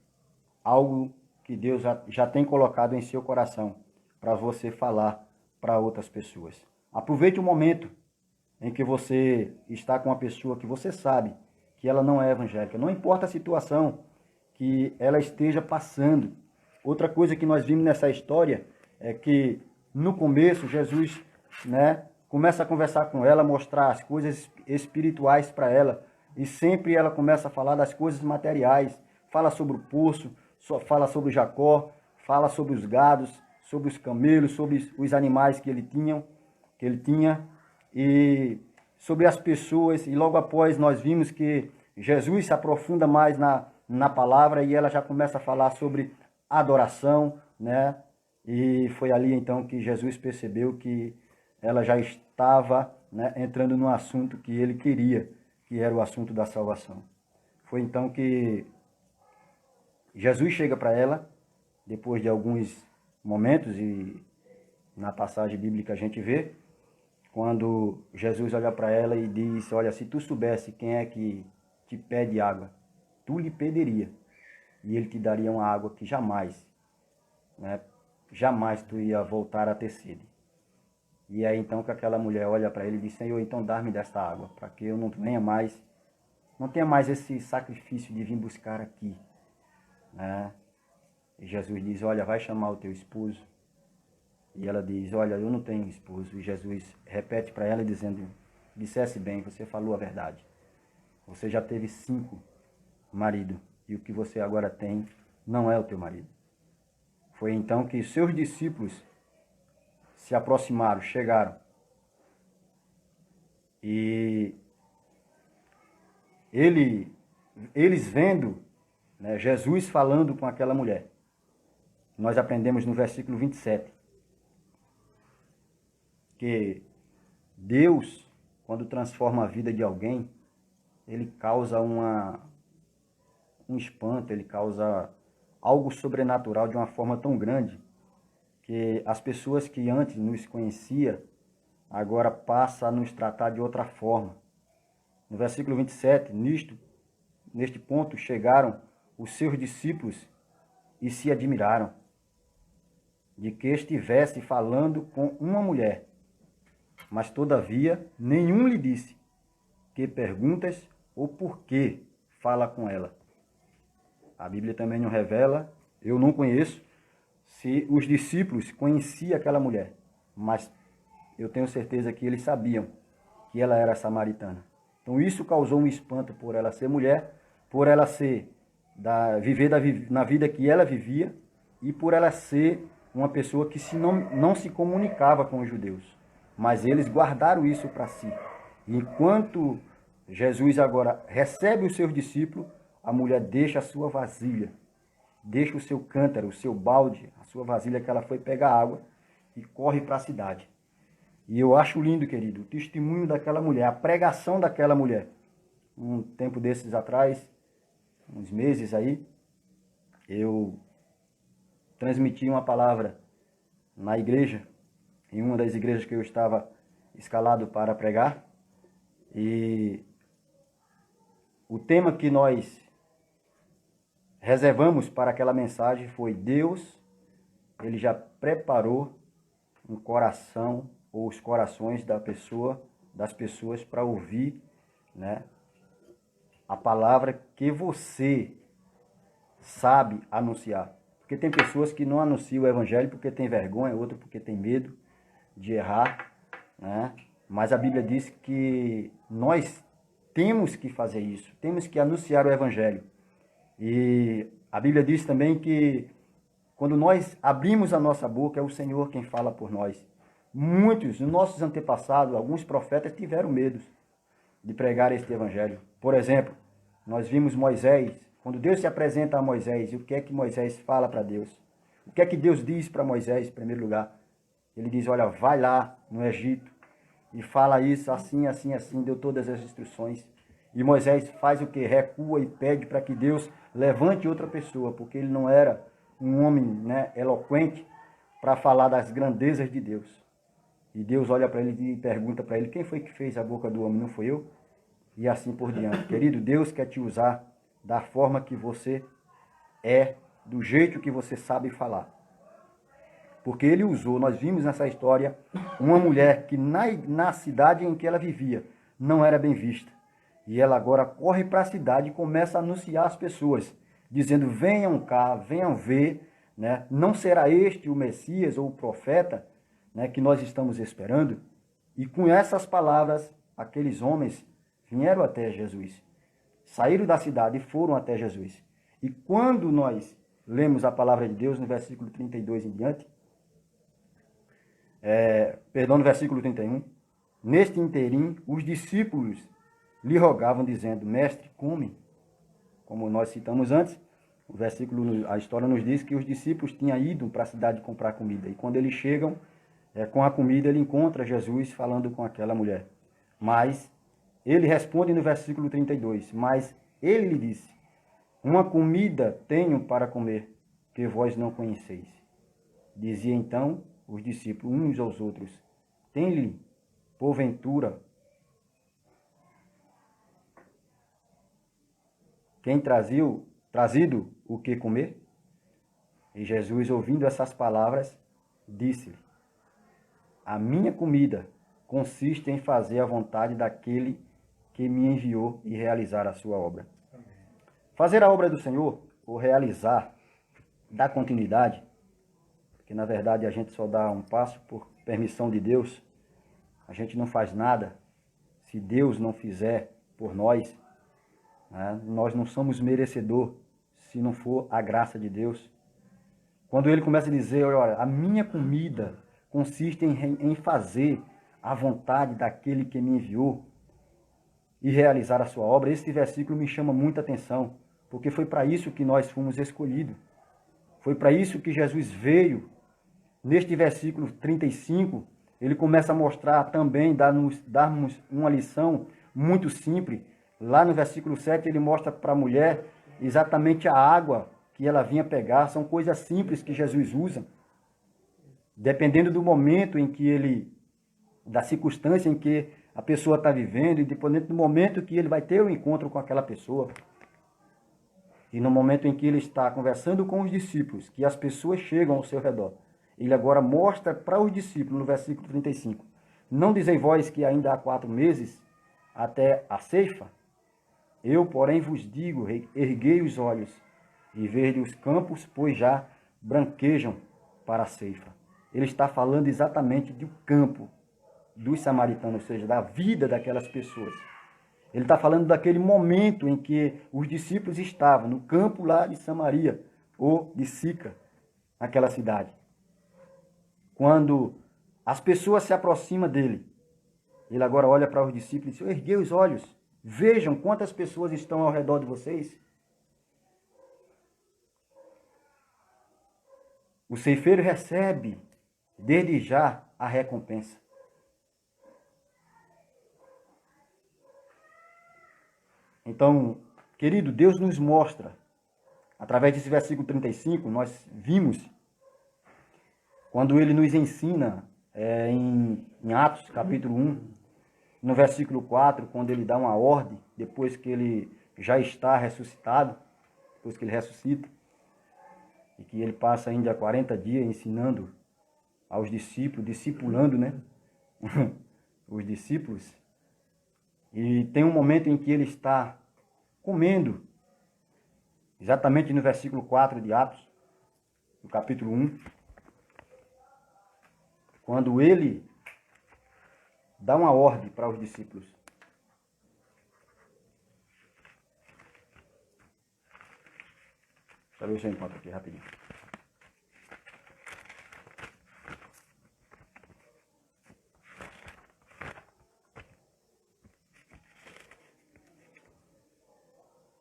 algo que Deus já tem colocado em seu coração para você falar para outras pessoas. Aproveite o momento em que você está com uma pessoa que você sabe que ela não é evangélica. Não importa a situação que ela esteja passando. Outra coisa que nós vimos nessa história é que no começo Jesus, né, começa a conversar com ela, mostrar as coisas espirituais para ela, e sempre ela começa a falar das coisas materiais, fala sobre o poço, fala sobre Jacó, fala sobre os gados, sobre os camelos, sobre os animais que ele tinha, e sobre as pessoas. E logo após nós vimos que Jesus se aprofunda mais na palavra, e ela já começa a falar sobre adoração, né? E foi ali então que Jesus percebeu que ela já estava, né, entrando no assunto que ele queria, que era o assunto da salvação. Foi então que Jesus chega para ela, depois de alguns momentos, e na passagem bíblica a gente vê, quando Jesus olha para ela e diz, olha, se tu soubesse quem é que te pede água, tu lhe pediria, e ele te daria uma água que jamais, né, jamais tu ia voltar a ter sede. E é então que aquela mulher olha para ele e diz, Senhor, então dá-me desta água, para que eu não tenha mais esse sacrifício de vir buscar aqui, né? E Jesus diz, olha, vai chamar o teu esposo. E ela diz, olha, eu não tenho esposo. E Jesus repete para ela dizendo, dissesse bem, você falou a verdade. Você já teve 5 maridos, e o que você agora tem não é o teu marido. Foi então que seus discípulos se aproximaram, chegaram. E eles vendo, né, Jesus falando com aquela mulher. Nós aprendemos no versículo 27 que Deus, quando transforma a vida de alguém, ele causa um espanto, ele causa algo sobrenatural de uma forma tão grande que as pessoas que antes nos conheciam, agora passam a nos tratar de outra forma. No versículo 27, neste ponto, chegaram os seus discípulos e se admiraram de que estivesse falando com uma mulher. Mas, todavia, nenhum lhe disse que perguntas ou por que fala com ela. A Bíblia também nos revela, eu não conheço, se os discípulos conheciam aquela mulher, mas eu tenho certeza que eles sabiam que ela era samaritana. Então isso causou um espanto por ela ser mulher, por ela viver na vida que ela vivia e por ela ser uma pessoa que não se comunicava com os judeus. Mas eles guardaram isso para si. E enquanto Jesus agora recebe os seus discípulos, a mulher deixa a sua vasilha, deixa o seu cântaro, o seu balde, a sua vasilha que ela foi pegar água e corre para a cidade. E eu acho lindo, querido, o testemunho daquela mulher, a pregação daquela mulher. Um tempo desses atrás, uns meses aí, eu transmiti uma palavra na igreja, em uma das igrejas que eu estava escalado para pregar. E o tema que nós reservamos para aquela mensagem foi: Deus, Ele já preparou um coração ou os corações das pessoas para ouvir, né, a palavra que você sabe anunciar. Porque tem pessoas que não anunciam o evangelho porque tem vergonha, outro porque tem medo de errar, né? Mas a Bíblia diz que nós temos que fazer isso, temos que anunciar o evangelho. E a Bíblia diz também que quando nós abrimos a nossa boca, é o Senhor quem fala por nós. Muitos dos nossos antepassados, alguns profetas, tiveram medo de pregar este evangelho. Por exemplo, nós vimos Moisés, quando Deus se apresenta a Moisés, e o que é que Moisés fala para Deus? O que é que Deus diz para Moisés, em primeiro lugar? Ele diz: olha, vai lá no Egito e fala isso assim, assim, assim, deu todas as instruções. E Moisés faz o que? Recua e pede para que Deus levante outra pessoa, porque ele não era um homem, né, eloquente para falar das grandezas de Deus. E Deus olha para ele e pergunta para ele: quem foi que fez a boca do homem? Não foi eu? E assim por diante. Querido, Deus quer te usar da forma que você é, do jeito que você sabe falar. Porque Ele usou, nós vimos nessa história, uma mulher que na cidade em que ela vivia não era bem vista. E ela agora corre para a cidade e começa a anunciar às pessoas, dizendo: venham cá, venham ver, né? Não será este o Messias ou o profeta, né, que nós estamos esperando? E com essas palavras, aqueles homens vieram até Jesus, saíram da cidade e foram até Jesus. E quando nós lemos a palavra de Deus no versículo 32 em diante, no versículo 31, neste interim, os discípulos lhe rogavam, dizendo: mestre, come. Como nós citamos antes, a história nos diz que os discípulos tinham ido para a cidade comprar comida. E quando eles chegam com a comida, ele encontra Jesus falando com aquela mulher. Mas ele responde no versículo 32, mas ele lhe disse: uma comida tenho para comer, que vós não conheceis. Dizia então os discípulos uns aos outros: tem-lhe, porventura, quem trazido o que comer? E Jesus, ouvindo essas palavras, disse-lhe: a minha comida consiste em fazer a vontade daquele que me enviou e realizar a sua obra. Amém. Fazer a obra do Senhor, ou realizar, dar continuidade, porque na verdade a gente só dá um passo por permissão de Deus. A gente não faz nada se Deus não fizer por nós, né? Nós não somos merecedor se não for a graça de Deus. Quando ele começa a dizer: olha, a minha comida consiste em fazer a vontade daquele que me enviou e realizar a sua obra, esse versículo me chama muita atenção, porque foi para isso que nós fomos escolhidos. Foi para isso que Jesus veio. Neste versículo 35, ele começa a mostrar também, darmos uma lição muito simples. Lá no versículo 7, ele mostra para a mulher exatamente a água que ela vinha pegar. São coisas simples que Jesus usa. Dependendo do momento da circunstância em que a pessoa está vivendo, e dependendo do momento que ele vai ter o encontro com aquela pessoa. E no momento em que ele está conversando com os discípulos, que as pessoas chegam ao seu redor, ele agora mostra para os discípulos, no versículo 35, não dizei vós que ainda há 4 meses até a ceifa? Eu, porém, vos digo, erguei os olhos e vede os campos, pois já branquejam para a ceifa. Ele está falando exatamente do campo, dos samaritanos, ou seja, da vida daquelas pessoas. Ele está falando daquele momento em que os discípulos estavam no campo lá de Samaria, ou de Sica, naquela cidade. Quando as pessoas se aproximam dele, ele agora olha para os discípulos e diz: erguei os olhos, vejam quantas pessoas estão ao redor de vocês. O ceifeiro recebe, desde já, a recompensa. Então, querido, Deus nos mostra, através desse versículo 35, nós vimos, quando ele nos ensina em Atos, capítulo 1, no versículo 4, quando ele dá uma ordem, depois que ele já está ressuscitado, depois que ele ressuscita, e que ele passa ainda 40 dias ensinando aos discípulos, discipulando, né? Os discípulos. E tem um momento em que ele está comendo, exatamente no versículo 4 de Atos, no capítulo 1, quando ele dá uma ordem para os discípulos. Deixa eu ver se eu encontro aqui rapidinho.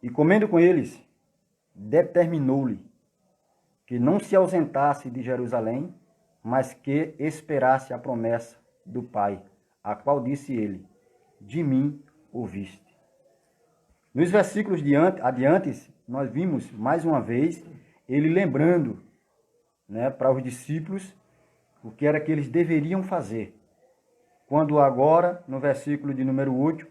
E comendo com eles, determinou-lhe que não se ausentasse de Jerusalém, mas que esperasse a promessa do Pai, a qual disse ele: de mim ouviste. Nos versículos adiante, nós vimos mais uma vez ele lembrando, né, para os discípulos o que era que eles deveriam fazer. Quando agora, no versículo de número 8,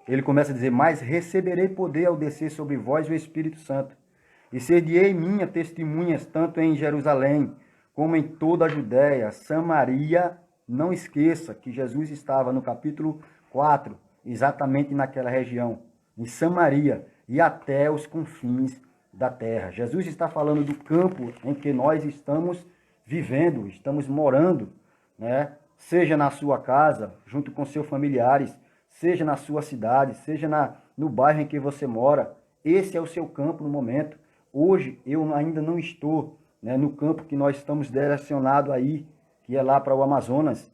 ele começa a dizer: mas receberei poder ao descer sobre vós o Espírito Santo, e ser-ei minha testemunhas tanto em Jerusalém, como em toda a Judéia, Samaria. Não esqueça que Jesus estava no capítulo 4, exatamente naquela região, em Samaria, e até os confins da terra. Jesus está falando do campo em que nós estamos vivendo, estamos morando, né? Seja na sua casa, junto com seus familiares, seja na sua cidade, seja no bairro em que você mora. Esse é o seu campo no momento. Hoje eu ainda não estou, né, no campo que nós estamos direcionados aí, que é lá para o Amazonas,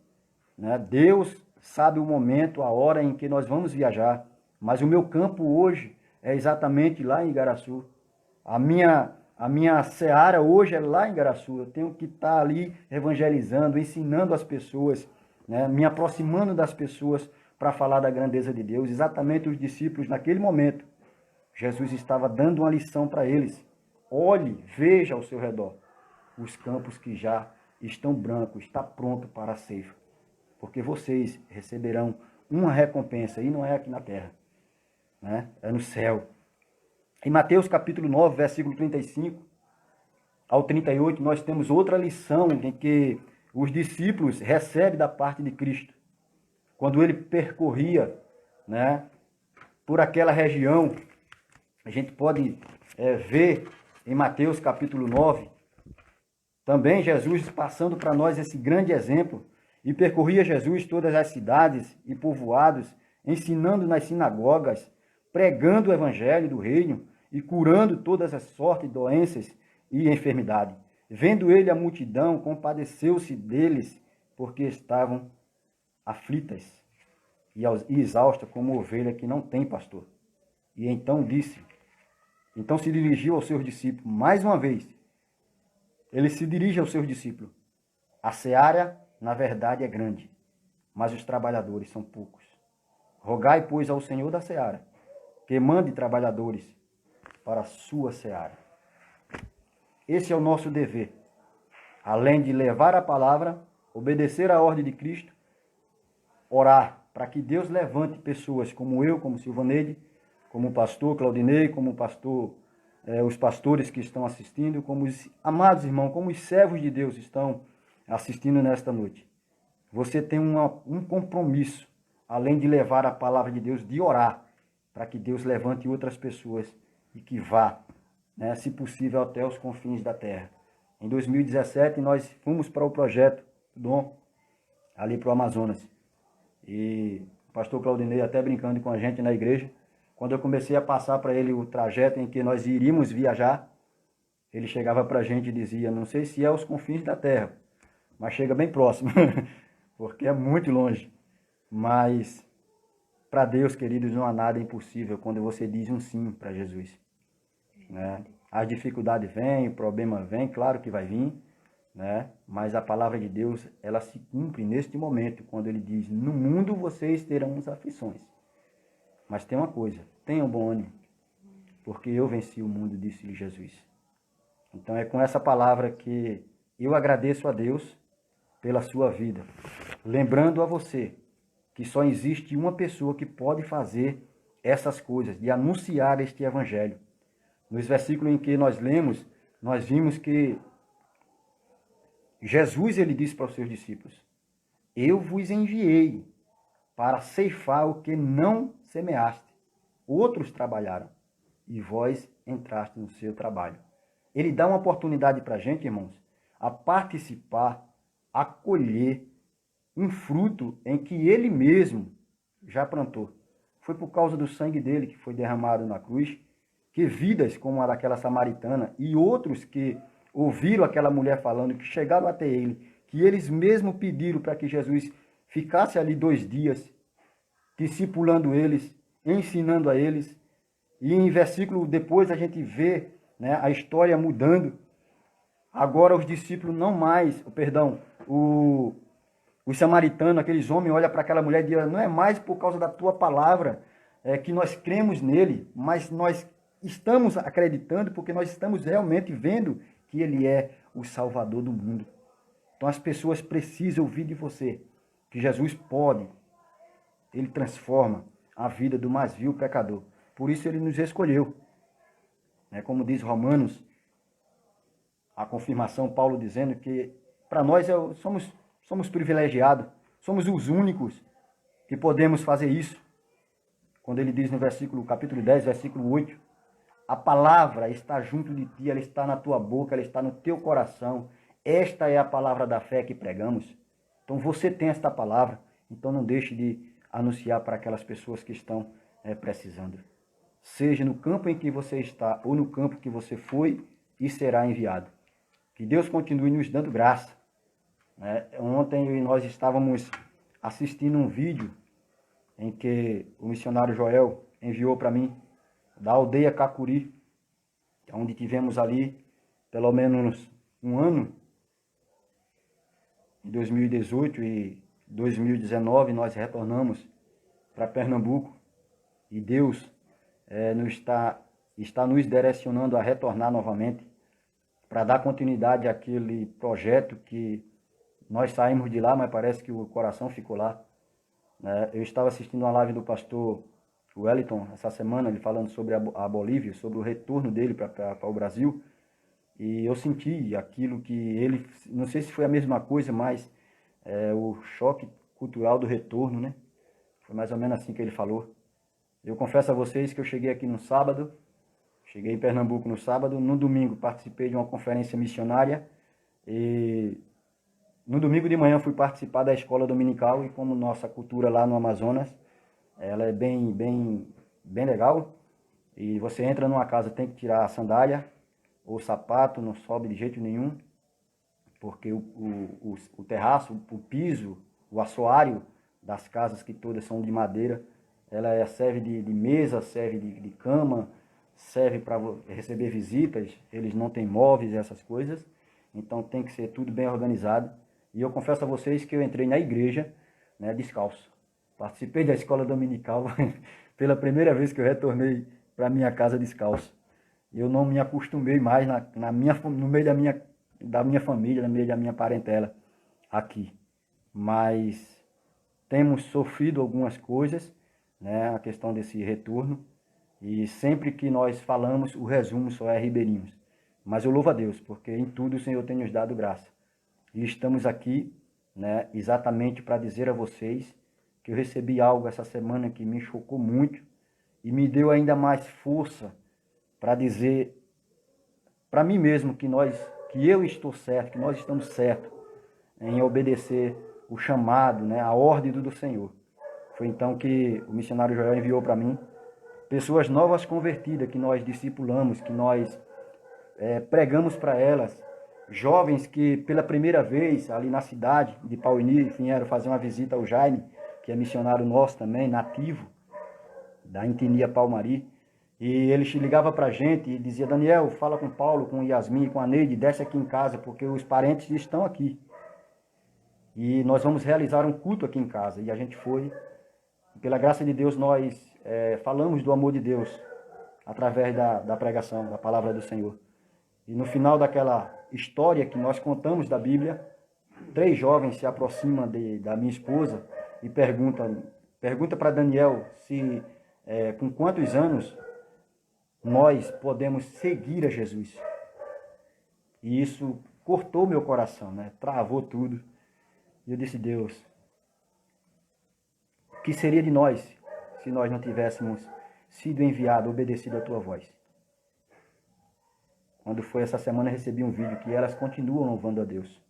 né? Deus sabe o momento, a hora em que nós vamos viajar, mas o meu campo hoje é exatamente lá em Igaraçu. A minha seara hoje é lá em Igaraçu. Eu tenho que estar ali evangelizando, ensinando as pessoas, né, me aproximando das pessoas para falar da grandeza de Deus. Exatamente os discípulos, naquele momento, Jesus estava dando uma lição para eles. Olhe, veja ao seu redor os campos que já estão brancos, está pronto para a ceifa. Porque vocês receberão uma recompensa, e não é aqui na terra, né? É no céu. Em Mateus capítulo 9, versículo 35 ao 38, nós temos outra lição em que os discípulos recebem da parte de Cristo. Quando ele percorria, né, por aquela região, a gente pode ver em Mateus capítulo 9, também Jesus passando para nós esse grande exemplo. E percorria Jesus todas as cidades e povoados, ensinando nas sinagogas, pregando o evangelho do reino e curando todas as sortes de doenças e enfermidade. Vendo ele a multidão, compadeceu-se deles, porque estavam aflitas e exaustas como ovelha que não tem pastor. E então se dirigiu aos seus discípulos, mais uma vez, ele se dirige aos seus discípulos: a seara, na verdade, é grande, mas os trabalhadores são poucos. Rogai, pois, ao Senhor da seara, que mande trabalhadores para a sua seara. Esse é o nosso dever. Além de levar a palavra, obedecer à ordem de Cristo, orar para que Deus levante pessoas como eu, como Silvaneide, como o pastor Claudinei, como o pastor, os pastores que estão assistindo, como os amados irmãos, como os servos de Deus estão assistindo nesta noite. Você tem um compromisso, além de levar a palavra de Deus, de orar, para que Deus levante outras pessoas e que vá, né, se possível, até os confins da terra. Em 2017, nós fomos para o projeto Dom, ali para o Amazonas. E o pastor Claudinei até brincando com a gente na igreja, quando eu comecei a passar para ele o trajeto em que nós iríamos viajar, ele chegava para a gente e dizia, não sei se é aos confins da terra, mas chega bem próximo, porque é muito longe. Mas para Deus, queridos, não há nada impossível quando você diz um sim para Jesus. Né? As dificuldades vêm, o problema vem, claro que vai vir, né? Mas a palavra de Deus, ela se cumpre neste momento, quando ele diz, no mundo vocês terão aflições. Mas tem uma coisa, tenham bom ânimo, porque eu venci o mundo, disse Jesus. Então é com essa palavra que eu agradeço a Deus pela sua vida, lembrando a você que só existe uma pessoa que pode fazer essas coisas, de anunciar este evangelho. Nos versículos em que nós lemos, nós vimos que Jesus, ele disse para os seus discípulos, eu vos enviei para ceifar o que não semeaste. Outros trabalharam e vós entraste no seu trabalho. Ele dá uma oportunidade para a gente, irmãos, a participar, a colher um fruto em que ele mesmo já plantou. Foi por causa do sangue dele que foi derramado na cruz, que vidas como a daquela samaritana e outros que ouviram aquela mulher falando, que chegaram até ele, que eles mesmo pediram para que Jesus ficasse ali 2 dias, discipulando eles, ensinando a eles. E em versículo depois a gente vê, né, a história mudando. Agora os discípulos não mais, os samaritanos, aqueles homens, olham para aquela mulher e dizem, não é mais por causa da tua palavra que nós cremos nele, mas nós estamos acreditando porque nós estamos realmente vendo que ele é o Salvador do mundo. Então as pessoas precisam ouvir de você que Jesus pode, ele transforma a vida do mais vil pecador. Por isso ele nos escolheu. Como diz Romanos, a confirmação, Paulo dizendo que para nós somos privilegiados, somos os únicos que podemos fazer isso. Quando ele diz no capítulo 10, versículo 8, a palavra está junto de ti, ela está na tua boca, ela está no teu coração. Esta é a palavra da fé que pregamos. Então você tem esta palavra, então não deixe de anunciar para aquelas pessoas que estão precisando. Seja no campo em que você está ou no campo que você foi e será enviado. Que Deus continue nos dando graça. Ontem nós estávamos assistindo um vídeo em que o missionário Joel enviou para mim, da aldeia Cacuri, onde tivemos ali pelo menos um ano. Em 2018 e 2019 nós retornamos para Pernambuco e Deus está nos direcionando a retornar novamente para dar continuidade àquele projeto que nós saímos de lá, mas parece que o coração ficou lá. Eu estava assistindo uma live do pastor Wellington essa semana, ele falando sobre a Bolívia, sobre o retorno dele para o Brasil, e eu senti aquilo que ele, não sei se foi a mesma coisa, mas o choque cultural do retorno, né? Foi mais ou menos assim que ele falou. Eu confesso a vocês que eu cheguei aqui no sábado, cheguei em Pernambuco no sábado, no domingo participei de uma conferência missionária, e no domingo de manhã fui participar da escola dominical, e como nossa cultura lá no Amazonas, ela é bem legal, e você entra numa casa, tem que tirar a sandália, ou o sapato, não sobe de jeito nenhum, porque o terraço, o piso, o assoalho das casas, que todas são de madeira, ela serve de mesa, serve de cama, serve para receber visitas, eles não têm móveis, essas coisas, então tem que ser tudo bem organizado. E eu confesso a vocês que eu entrei na igreja, descalço. Participei da escola dominical pela primeira vez que eu retornei para minha casa descalço. Eu não me acostumei mais no meio da minha família, no meio da minha parentela aqui. Mas temos sofrido algumas coisas, a questão desse retorno. E sempre que nós falamos, o resumo só é Ribeirinhos. Mas eu louvo a Deus, porque em tudo o Senhor tem nos dado graça. E estamos aqui, exatamente para dizer a vocês que eu recebi algo essa semana que me chocou muito e me deu ainda mais força para dizer para mim mesmo que eu estou certo, que nós estamos certos em obedecer o chamado, né, a ordem do Senhor. Foi então que o missionário Joel enviou para mim pessoas novas convertidas, que nós discipulamos, que nós pregamos para elas, jovens que pela primeira vez ali na cidade de Pauini vieram fazer uma visita ao Jaime, que é missionário nosso também, nativo, da Intinia Palmari, e ele ligava para a gente e dizia: Daniel, fala com Paulo, com Yasmin, com a Neide, desce aqui em casa, porque os parentes estão aqui. E nós vamos realizar um culto aqui em casa. E a gente foi. Pela graça de Deus, nós falamos do amor de Deus através da pregação, da palavra do Senhor. E no final daquela história que nós contamos da Bíblia, 3 jovens se aproximam da minha esposa e pergunta para Daniel se com quantos anos nós podemos seguir a Jesus. E isso cortou meu coração, né? Travou tudo. E eu disse: Deus, o que seria de nós se nós não tivéssemos sido enviados, obedecido à tua voz? Quando foi essa semana, eu recebi um vídeo que elas continuam louvando a Deus.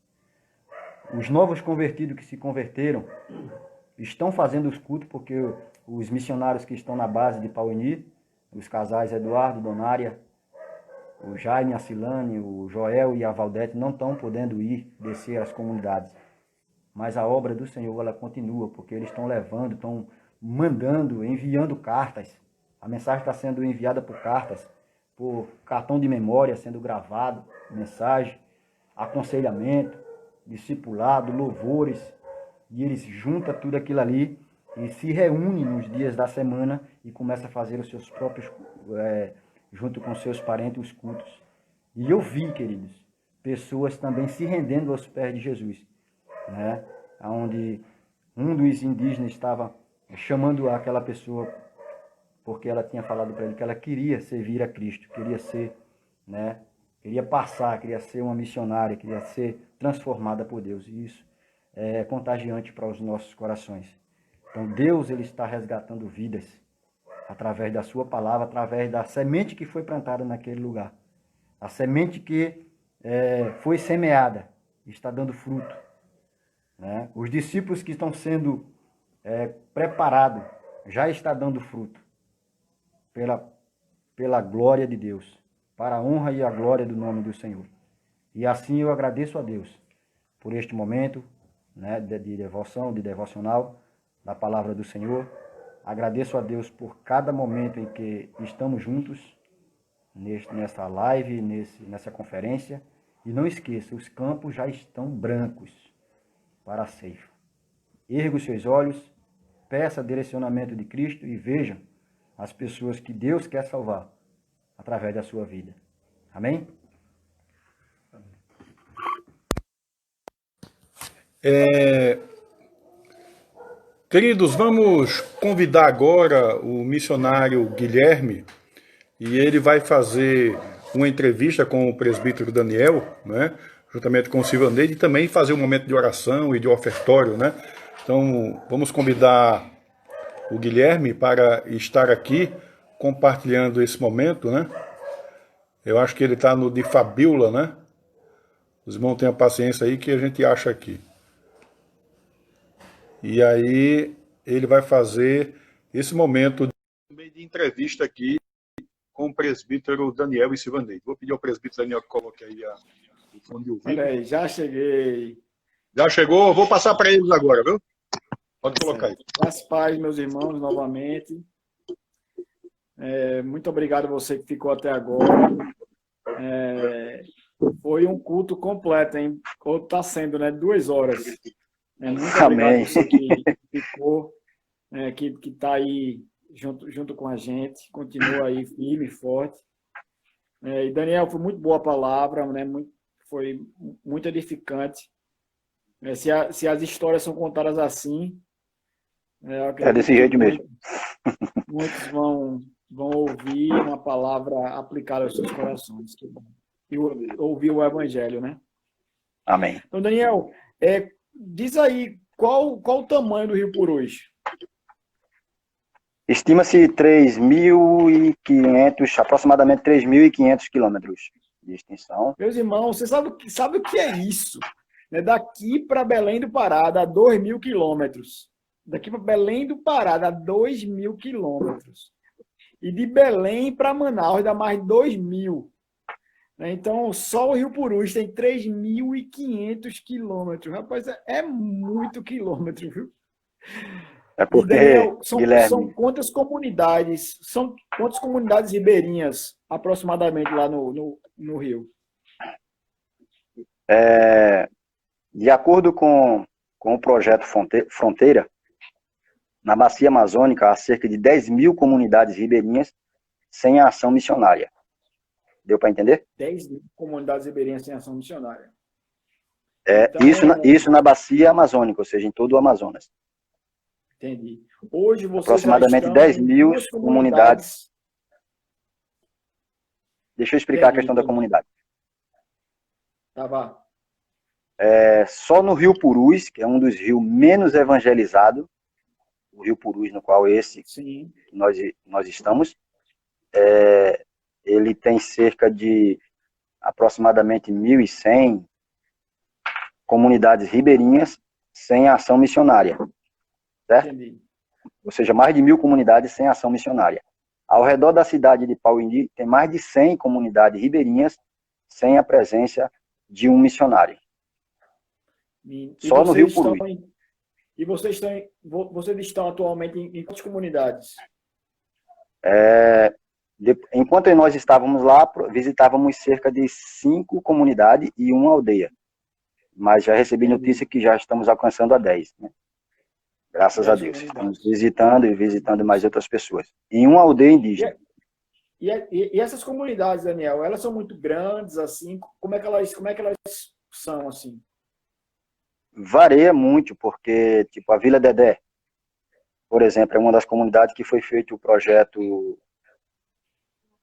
Os novos convertidos que se converteram estão fazendo os cultos, porque os missionários que estão na base de Pauini, os casais Eduardo e Donária, o Jaime, a Silane, o Joel e a Valdete não estão podendo descer às comunidades. Mas a obra do Senhor, ela continua, porque eles estão levando, estão mandando, enviando cartas. A mensagem está sendo enviada por cartas, por cartão de memória sendo gravado, mensagem, aconselhamento, discipulado, louvores. E eles juntam tudo aquilo ali e se reúnem nos dias da semana e começam a fazer os seus próprios, junto com seus parentes, os cultos. E eu vi, queridos, pessoas também se rendendo aos pés de Jesus, né? Onde um dos indígenas estava chamando aquela pessoa porque ela tinha falado para ele que ela queria servir a Cristo, queria ser, né? Queria passar, queria ser uma missionária, queria ser transformada por Deus. E isso é contagiante para os nossos corações. Então Deus, ele está resgatando vidas através da sua palavra, através da semente que foi plantada naquele lugar. A semente que foi semeada está dando fruto, né? Os discípulos que estão sendo preparados já está dando fruto pela glória de Deus, para a honra e a glória do nome do Senhor. E assim eu agradeço a Deus por este momento, né, de devoção, de devocional da palavra do Senhor. Agradeço a Deus por cada momento em que estamos juntos nessa live, nessa conferência. E não esqueça, os campos já estão brancos para a ceifa. Erga os seus olhos, peça direcionamento de Cristo e veja as pessoas que Deus quer salvar através da sua vida. Amém? Queridos, vamos convidar agora o missionário Guilherme e ele vai fazer uma entrevista com o presbítero Daniel, né, juntamente com o Silvaneide, e também fazer um momento de oração e de ofertório, né? Então, vamos convidar o Guilherme para estar aqui compartilhando esse momento, né? Eu acho que ele está no de Fabiola, né? Os irmãos tenham paciência aí que a gente acha aqui. E aí ele vai fazer esse momento de entrevista aqui com o presbítero Daniel e Silvaneide. Vou pedir ao presbítero Daniel que coloque aí o fone de ouvido. Olha aí, já cheguei. Já chegou? Vou passar para eles agora, viu? Pode colocar aí. Graças paz, meus irmãos, novamente. Muito obrigado a você que ficou até agora. Foi um culto completo, hein? Ou está sendo, né? 2 horas. Muito obrigado a você que ficou, que está aí junto com a gente. Continua aí firme e forte. E Daniel, foi muito boa a palavra, né? Foi muito edificante. Se as histórias são contadas assim, é desse jeito mesmo. Muitos vão ouvir uma palavra aplicada aos seus corações. E ouvir o Evangelho, né? Amém. Então, Daniel, diz aí, qual o tamanho do Rio Purus? Estima-se 3.500, aproximadamente 3.500 quilômetros de extensão. Meus irmãos, você sabe o que é isso? Né? Daqui para Belém do Pará dá 2.000 quilômetros. Daqui para Belém do Pará dá 2.000 quilômetros. E de Belém para Manaus dá mais 2.000. Né? Então, só o Rio Purus tem 3.500 quilômetros. Rapaz, é muito quilômetro, viu? É E, porque, Daniel, são Guilherme, quantas comunidades? São quantas comunidades ribeirinhas aproximadamente lá no Rio? de acordo com o projeto Fronteira, na Bacia Amazônica há cerca de 10.000 comunidades ribeirinhas sem ação missionária. Deu para entender? 10.000 comunidades ribeirinhas sem ação missionária. Então, isso na Bacia Amazônica, ou seja, em todo o Amazonas. Entendi. Hoje vocês aproximadamente já estão 10.000 duas comunidades. Deixa eu explicar a questão da comunidade. Tá, vá. Só no Rio Purus, que é um dos rios menos evangelizados, o Rio Purus, no qual Sim. nós estamos, ele tem cerca de aproximadamente 1.100 comunidades ribeirinhas sem ação missionária. Certo? Entendi. Ou seja, mais de 1.000 comunidades sem ação missionária. Ao redor da cidade de Pauini, tem mais de 100 comunidades ribeirinhas sem a presença de um missionário. Só no Rio Purus. E vocês estão atualmente em quantas comunidades? Enquanto nós estávamos lá, visitávamos cerca de 5 comunidades e uma aldeia. Mas já recebi notícia que já estamos alcançando a 10, né? Graças a Deus. Estamos visitando mais outras pessoas. Em uma aldeia indígena. E essas comunidades, Daniel, elas são muito grandes, assim? Como é que elas são, assim? Varia muito, porque, tipo, a Vila Dedé, por exemplo, é uma das comunidades que foi feito o projeto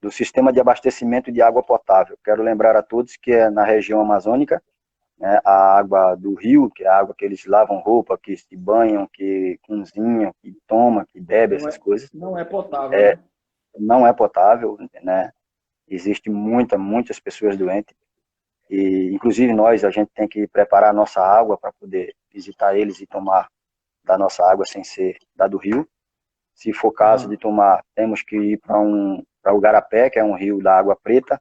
do sistema de abastecimento de água potável. Quero lembrar a todos que é na região amazônica, né, a água do rio, que é a água que eles lavam roupa, que se banham, que cozinham, que tomam, que bebem, essas coisas. Não é potável, né? Não é potável, né? Existem muitas pessoas doentes. E, inclusive, a gente tem que preparar a nossa água para poder visitar eles e tomar da nossa água sem ser da do rio. Se for caso de tomar, temos que ir para o Garapé, que é um rio da água preta,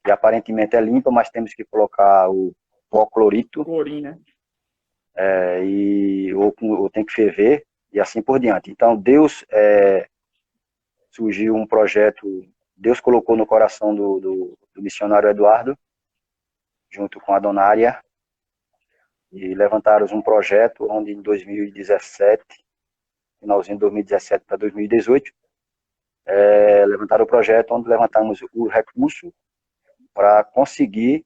que aparentemente é limpa, mas temos que colocar o pó clorito. Clorim, né? Ou tem que ferver, e assim por diante. Então, surgiu um projeto, Deus colocou no coração do missionário Eduardo, junto com a Donária, e levantaram um projeto onde em 2017, finalzinho de 2017 para 2018, levantaram o projeto onde levantamos o recurso para conseguir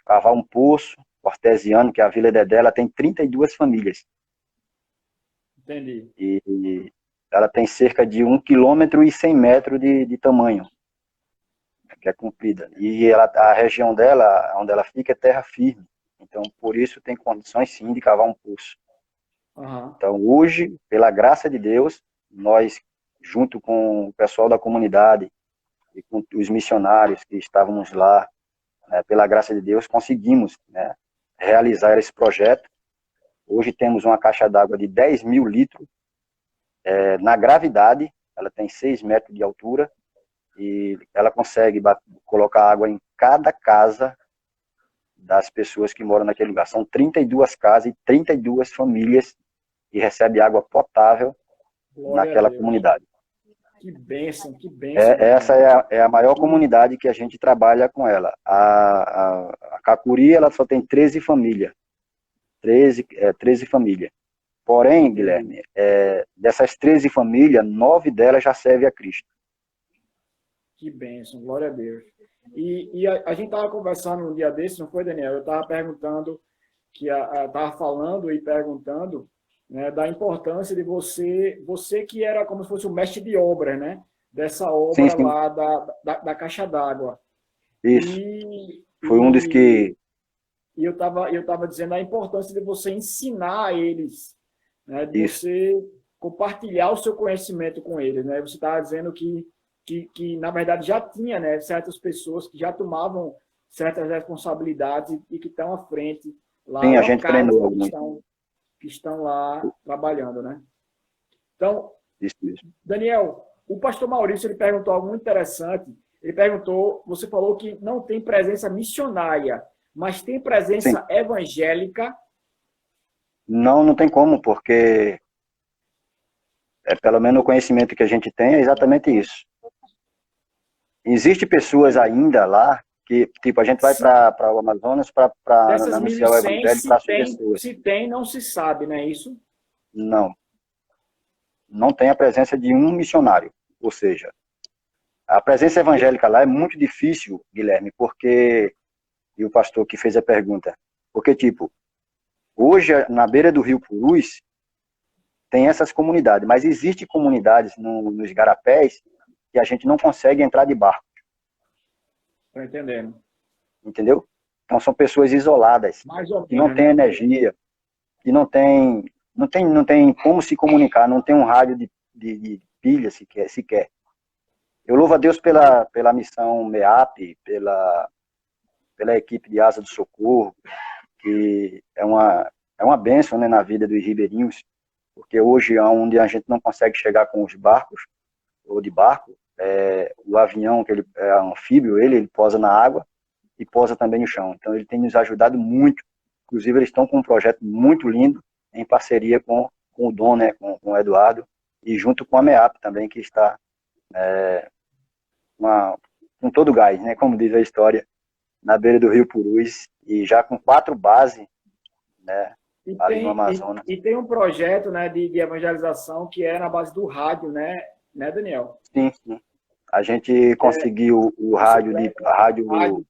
cavar um poço artesiano, que a Vila Dedé, ela tem 32 famílias. Entendi. E ela tem cerca de 1,1 km de tamanho, que é comprida. E a região dela, onde ela fica, é terra firme. Então, por isso, tem condições, sim, de cavar um poço. Então, hoje, pela graça de Deus, nós, junto com o pessoal da comunidade e com os missionários que estávamos lá, né, pela graça de Deus, conseguimos, né, realizar esse projeto. Hoje temos uma caixa d'água de 10.000 litros, na gravidade, ela tem 6 metros de altura, e ela consegue colocar água em cada casa das pessoas que moram naquele lugar. São 32 casas e 32 famílias que recebem água potável naquela comunidade. Que bênção, que bênção. Essa é a maior comunidade que a gente trabalha com ela. A Cacuri, ela só tem 13 famílias. 13 famílias. Porém, Guilherme, dessas 13 famílias, 9 delas já servem a Cristo. Que bênção, glória a Deus. E a gente estava conversando um dia desse, não foi, Daniel? Eu estava perguntando, estava falando e perguntando, né, da importância de você que era como se fosse o mestre de obra, né? Dessa obra sim. Lá da caixa d'água. Isso. Foi um dos que... E eu tava dizendo a importância de você ensinar a eles, né? De você compartilhar o seu conhecimento com eles, né? Você estava dizendo que na verdade já tinha, né, certas pessoas que já tomavam certas responsabilidades e que estão à frente lá Sim, a gente locais treinou alguns. que estão lá trabalhando, né? Então, Isso mesmo. Daniel, o pastor Maurício ele perguntou algo muito interessante. Ele perguntou, você falou que não tem presença missionária, mas tem Sim. presença evangélica. Não, não tem como, porque pelo menos o conhecimento que a gente tem é exatamente isso. Existem pessoas ainda lá que, tipo, a gente vai para o Amazonas para Dessas anunciar o 1.100, evangelho para as pessoas. se tem, não se sabe, não é isso? Não, não tem a presença de um missionário. Ou seja, a presença evangélica lá é muito difícil, Guilherme, porque, e o pastor que fez a pergunta, porque, tipo, hoje, na beira do Rio Purus, tem essas comunidades, mas existem comunidades nos igarapés que a gente não consegue entrar de barco. Estou entendendo. Entendeu? Então são pessoas isoladas, Mais ou que não menos, têm né? energia, que não tem como se comunicar, não tem um rádio de pilha sequer. Eu louvo a Deus pela missão MEAP, pela equipe de Asa do Socorro, que é uma bênção, né, na vida dos ribeirinhos, porque hoje, onde a gente não consegue chegar com os barcos, ou de barco, o avião, que ele é anfíbio, ele posa na água e posa também no chão. Então, ele tem nos ajudado muito. Inclusive, eles estão com um projeto muito lindo, em parceria com o Dom, né, com o Eduardo, e junto com a MEAP também, que está com todo o gás, né, como diz a história, na beira do Rio Purus, e já com 4 bases, né, ali no Amazonas. E tem um projeto, né, de evangelização que é na base do rádio, né, Daniel? Sim, sim. A gente conseguiu o rádio,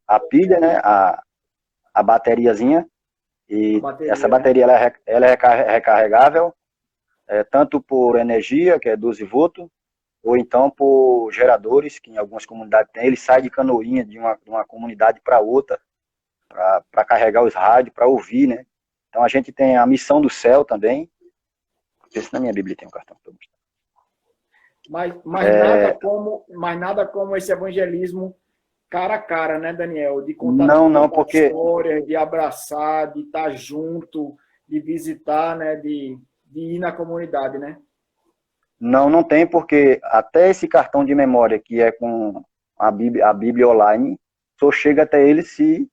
a pilha, né, a bateriazinha, e essa bateria ela é recarregável, tanto por energia, que é 12 volts, ou então por geradores, que em algumas comunidades tem. Ele sai de canoinha de uma comunidade para outra, para carregar os rádios, para ouvir, né? Então a gente tem a missão do céu também. Esse na minha Bíblia tem um cartão para mostrar. Mas nada como esse evangelismo cara a cara, né, Daniel? De contar porque histórias, de abraçar, de estar junto, de visitar, né, de ir na comunidade, né? Não tem, porque até esse cartão de memória que é com a Bíblia online, só chega até ele se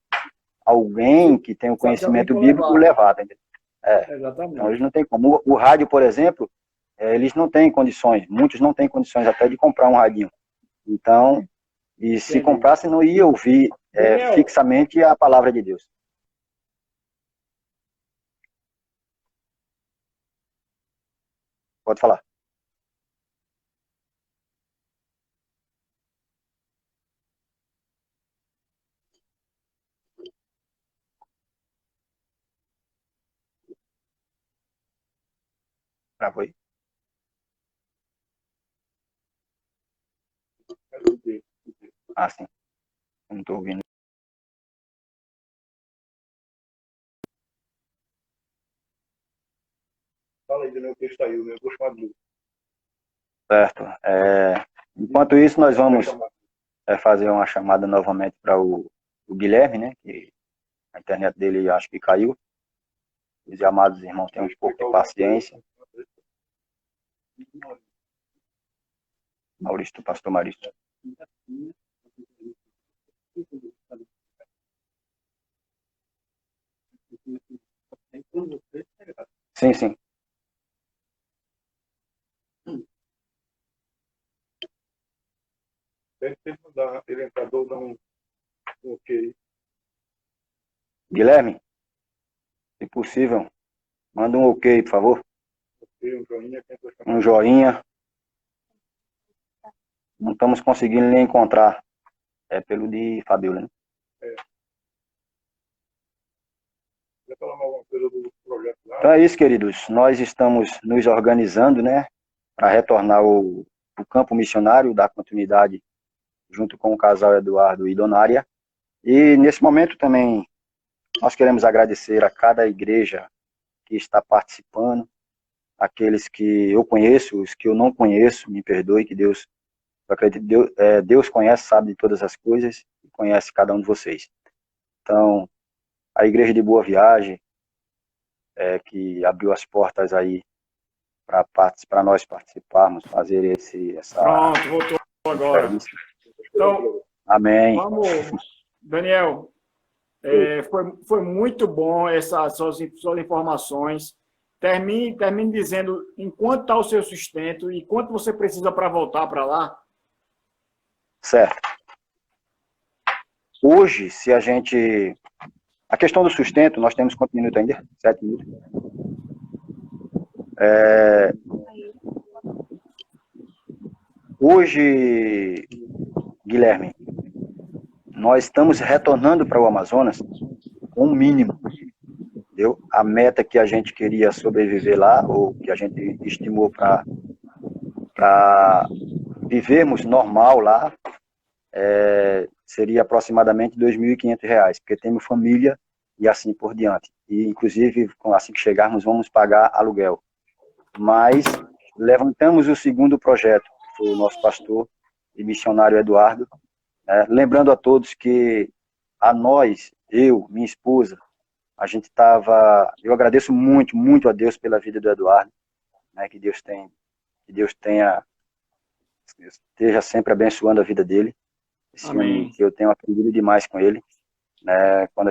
alguém que tem o conhecimento bíblico levar. Exatamente. Então eles não têm como. O rádio, por exemplo, eles não têm condições, muitos não têm condições até de comprar um radinho. Então, e se comprasse, não ia ouvir fixamente a palavra de Deus. Pode falar. Travou aí. Ah, sim. Eu não estou ouvindo. Fala aí, Daniel, o texto saiu, né? Eu vou chamar de novo. Certo. Enquanto isso, nós vamos fazer uma chamada novamente para o Guilherme, né? Que a internet dele acho que caiu. Os amados irmãos tenham um pouco de paciência. Maurício, pastor Maurício. Sim. Deve ter mandado ele entrador dar um ok. Guilherme, se possível, manda um ok, por favor. Um joinha. Um joinha. Não estamos conseguindo nem encontrar. É pelo de Fabiola, né? Quer falar alguma coisa do projeto lá? Então é isso, queridos. Nós estamos nos organizando, né? Para retornar o campo missionário, dar continuidade junto com o casal Eduardo e Donária. E nesse momento também nós queremos agradecer a cada igreja que está participando, aqueles que eu conheço, os que eu não conheço, me perdoe, que Deus, eu acredito, Deus conhece, sabe de todas as coisas e conhece cada um de vocês. Então, a Igreja de Boa Viagem, que abriu as portas aí para nós participarmos, fazer essa Pronto, voltou agora. conferência. Então, Amém. vamos, Daniel. Foi muito bom essas suas informações. Termine dizendo em quanto está o seu sustento e quanto você precisa para voltar para lá. Certo. Hoje, se a gente... A questão do sustento, nós temos quantos minutos ainda? 7 minutos. Hoje, Guilherme, nós estamos retornando para o Amazonas com o mínimo. Entendeu? A meta que a gente queria sobreviver lá, ou que a gente estimou para vivermos normal lá, seria aproximadamente R$ 2.500, porque temos família e assim por diante. E, inclusive, assim que chegarmos, vamos pagar aluguel. Mas levantamos o segundo projeto, que foi o nosso pastor e missionário Eduardo, lembrando a todos que a nós, eu, minha esposa, a gente eu agradeço muito, muito a Deus pela vida do Eduardo, né, que Deus esteja sempre abençoando a vida dele. Esse homem que eu tenho aprendido demais com ele, né, quando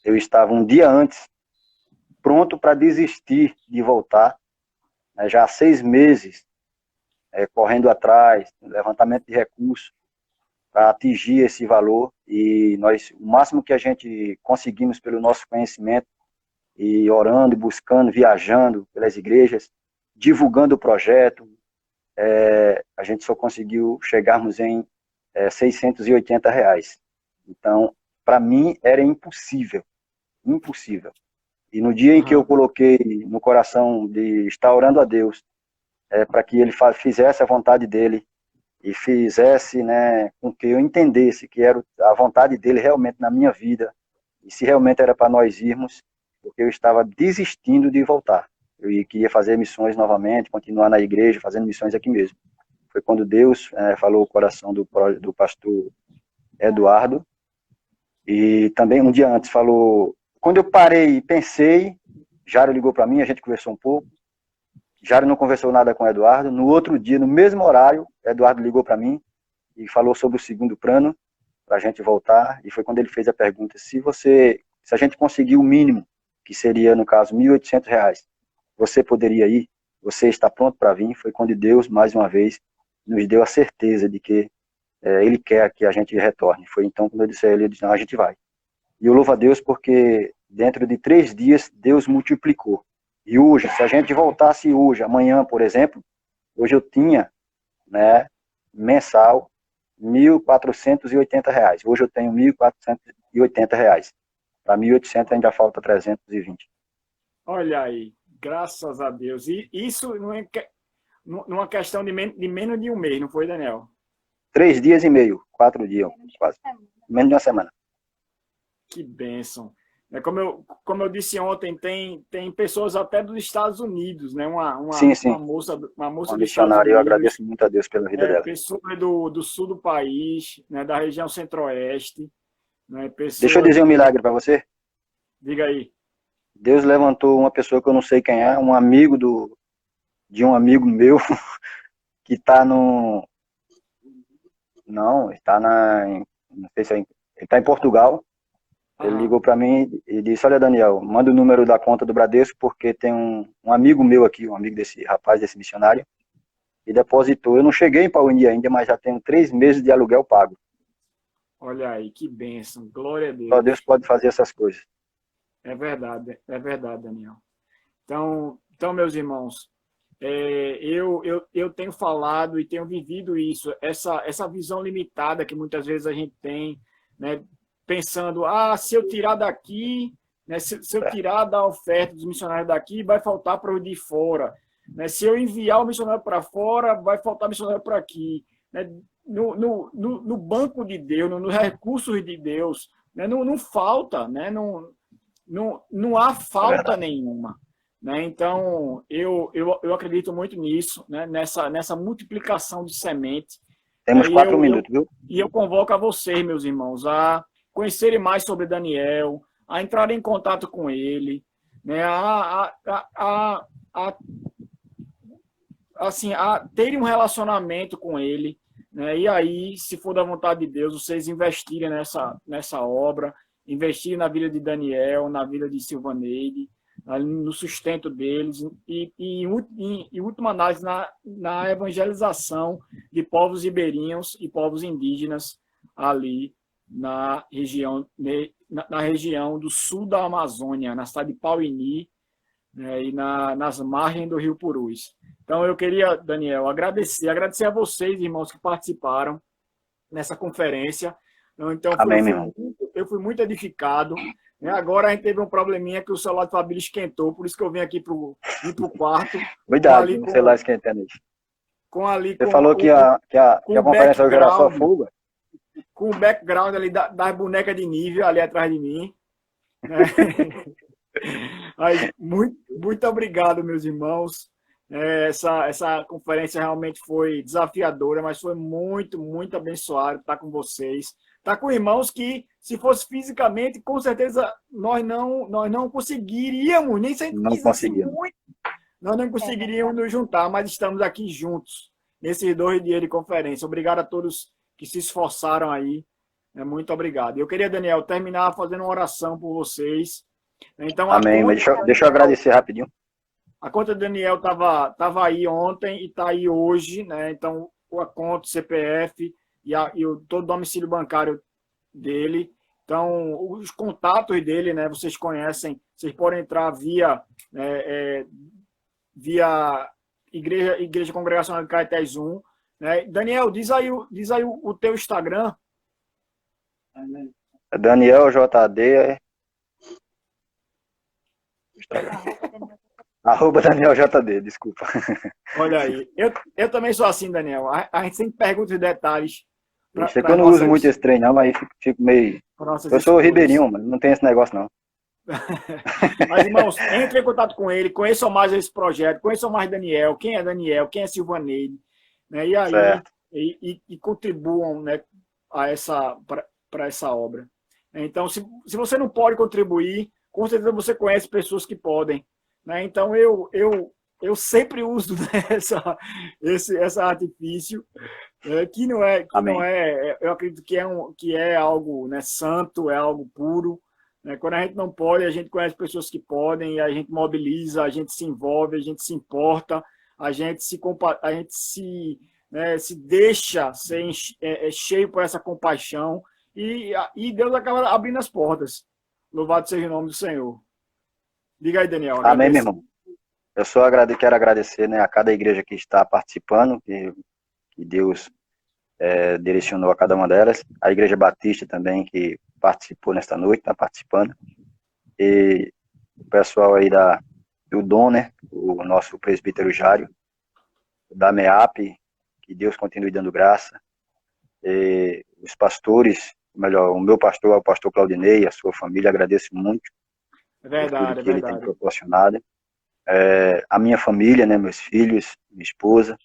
eu estava um dia antes, pronto para desistir de voltar, né, já há 6 meses, correndo atrás, levantamento de recursos, para atingir esse valor, e o máximo que a gente conseguimos pelo nosso conhecimento, e orando, buscando, viajando pelas igrejas, divulgando o projeto, a gente só conseguiu chegarmos em R$680. Então, para mim, era impossível. E no dia em que eu coloquei no coração de estar orando a Deus, para que ele fizesse a vontade dele, e fizesse, né, com que eu entendesse que era a vontade dele realmente na minha vida, e se realmente era para nós irmos, porque eu estava desistindo de voltar. Eu queria fazer missões novamente, continuar na igreja, fazendo missões aqui mesmo. Foi quando Deus falou o coração do pastor Eduardo, e também um dia antes falou, quando eu parei e pensei, Jário ligou para mim, a gente conversou um pouco, Jário não conversou nada com o Eduardo. No outro dia, no mesmo horário, Eduardo ligou para mim e falou sobre o segundo plano para a gente voltar. E foi quando ele fez a pergunta: se a gente conseguir o mínimo, que seria, no caso, R$1.800, você poderia ir? Você está pronto para vir? Foi quando Deus, mais uma vez, nos deu a certeza de que Ele quer que a gente retorne. Foi então quando eu disse a ele, não, a gente vai. E eu louvo a Deus porque dentro de 3 dias, Deus multiplicou. E hoje, se a gente voltasse hoje, amanhã, por exemplo, hoje eu tinha, né, mensal, R$1.480. Hoje eu tenho R$1.480. Para 1.800 ainda falta 320. Olha aí, graças a Deus. E isso não é numa questão de menos de um mês, não foi, Daniel? 3 dias e meio, 4 dias, quase. Menos de uma semana. Que bênção. Como eu disse ontem, tem pessoas até dos Estados Unidos, né? Sim. Uma moça uma missionária, eu agradeço muito a Deus pela vida dela. Pessoas do sul do país, né? Da região centro-oeste. Né? Deixa eu dizer um milagre para você. Diga aí. Deus levantou uma pessoa que eu não sei quem é, um amigo de um amigo meu, que está no... Não, está não sei se ele está em Portugal. Ele ligou para mim e disse: olha, Daniel, manda o número da conta do Bradesco, porque tem um amigo meu aqui, um amigo desse rapaz, desse missionário, e depositou. Eu não cheguei em Pauínia ainda, mas já tenho 3 meses de aluguel pago. Olha aí, que bênção, glória a Deus. Só Deus pode fazer essas coisas. É verdade, Daniel. Então meus irmãos, eu tenho falado e tenho vivido isso, essa visão limitada que muitas vezes a gente tem, né? Pensando, se eu tirar daqui, né, se eu tirar da oferta dos missionários daqui, vai faltar para o de fora. Né? Se eu enviar o missionário para fora, vai faltar missionário para aqui. Né? No banco de Deus, nos recursos de Deus, né? Não falta, né? Não há falta nenhuma. Né? Então, eu acredito muito nisso, né? nessa multiplicação de semente. Temos 4 minutos, viu? E eu convoco a vocês, meus irmãos, a conhecerem mais sobre Daniel, a entrarem em contato com ele, né, a terem um relacionamento com ele, né? E aí, se for da vontade de Deus, vocês investirem nessa obra, investirem na vida de Daniel, na vida de Silvaneide, no sustento deles e em última análise, na evangelização de povos ribeirinhos e povos indígenas ali na região do sul da Amazônia, na cidade de Pauini, né, e nas margens do Rio Purus. Então, eu queria, Daniel, agradecer a vocês, irmãos, que participaram nessa conferência. Então, Amém, eu fui muito edificado. Né? Agora a gente teve um probleminha que o celular do Fabílio esquentou, por isso que eu vim aqui para o quarto. Cuidado, o celular esquentando aí. Você falou que a conferência hoje era só fuga? Com o background ali das bonecas de nível ali atrás de mim. Né? Aí, muito obrigado, meus irmãos. Essa conferência realmente foi desafiadora, mas foi muito, muito abençoada estar com vocês. Estar com irmãos que, se fosse fisicamente, com certeza nós não conseguiríamos, nem se não conseguimos. Nós não conseguiríamos nos juntar, mas estamos aqui juntos, nesses 2 dias de conferência. Obrigado a todos que se esforçaram aí. Muito obrigado. Eu queria, Daniel, terminar fazendo uma oração por vocês. Então, amém, mas deixa eu agradecer rapidinho. A conta do Daniel estava aí ontem e está aí hoje, né? Então, a conta, o CPF e todo o domicílio bancário dele. Então, os contatos dele, né? Vocês conhecem, vocês podem entrar via Igreja Congregacional de Caetés 1. Né? Daniel, diz aí o teu Instagram. Daniel JD. Arroba Daniel JD, desculpa. Olha aí, eu também sou assim, Daniel. A gente sempre pergunta os detalhes. Eu não uso muito esse trem, não, mas fico meio. Eu sou ribeirinho, mas não tem esse negócio, não. Mas, irmãos, entre em contato com ele, conheçam mais esse projeto, conheçam mais Daniel, quem é Silvaneide, né? E aí e contribuam, né, para essa obra. Então, se você não pode contribuir, com certeza você conhece pessoas que podem. Né? Então, eu sempre uso, né, esse artifício, que não é, eu acredito que é algo, né, santo, é algo puro. Né? Quando a gente não pode, a gente conhece pessoas que podem, a gente mobiliza, a gente se envolve, a gente se importa, a gente se deixa ser cheio por essa compaixão e Deus acaba abrindo as portas. Louvado seja o nome do Senhor. Diga aí, Daniel. Amém, meu irmão. Eu só quero agradecer, né, a cada igreja que está participando, que Deus direcionou a cada uma delas. A Igreja Batista também, que participou nesta noite, está participando. E o pessoal aí do Dom, né, o nosso presbítero Jário, da MEAP, que Deus continue dando graça. E os pastores, melhor, o meu pastor é o pastor Claudinei, a sua família, agradeço muito. Verdade, ele tem proporcionado. A minha família, né, meus filhos, minha esposa,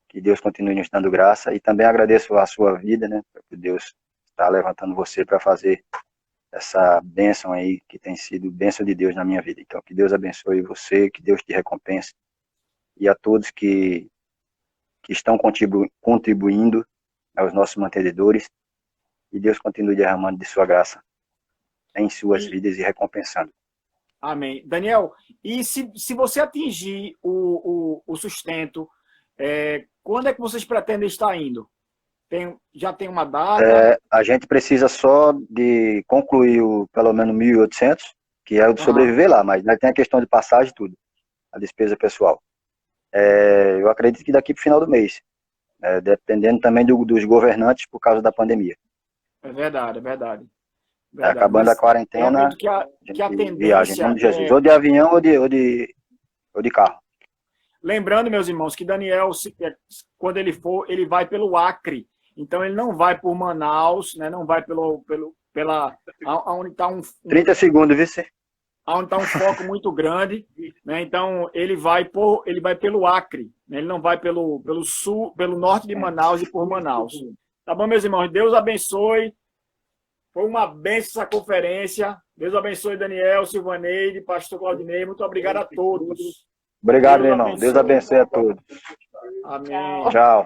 que Deus continue nos dando graça, e também agradeço a sua vida, né, porque Deus está levantando você para fazer essa bênção aí, que tem sido bênção de Deus na minha vida. Então, que Deus abençoe você, que Deus te recompense, e a todos que estão contribuindo, aos nossos mantenedores, e Deus continue derramando de sua graça em suas vidas e recompensando. Amém. Daniel, e se você atingir o sustento, quando é que vocês pretendem estar indo? Já tem uma data? A gente precisa só de concluir pelo menos 1.800, que é o de sobreviver lá, mas tem a questão de passagem e tudo, a despesa pessoal. Eu acredito que daqui para o final do mês, dependendo também dos governantes por causa da pandemia. É verdade, é verdade. Acabando a quarentena, que a tendência viagem, em nome de Jesus, ou de avião ou de carro. Lembrando, meus irmãos, que Daniel, quando ele for, ele vai pelo Acre. Então, ele não vai por Manaus, né? Não vai onde está 30 segundos, viu? Onde está um foco muito grande, né? Então, ele vai pelo Acre, né? Ele não vai pelo sul, pelo norte de Manaus e por Manaus. Tá bom, meus irmãos? Deus abençoe. Foi uma bênção essa conferência. Deus abençoe Daniel, Silvaneide, pastor Claudinei. Muito obrigado a todos. Obrigado, Deus irmão. Deus abençoe a todos. Amém. Tchau.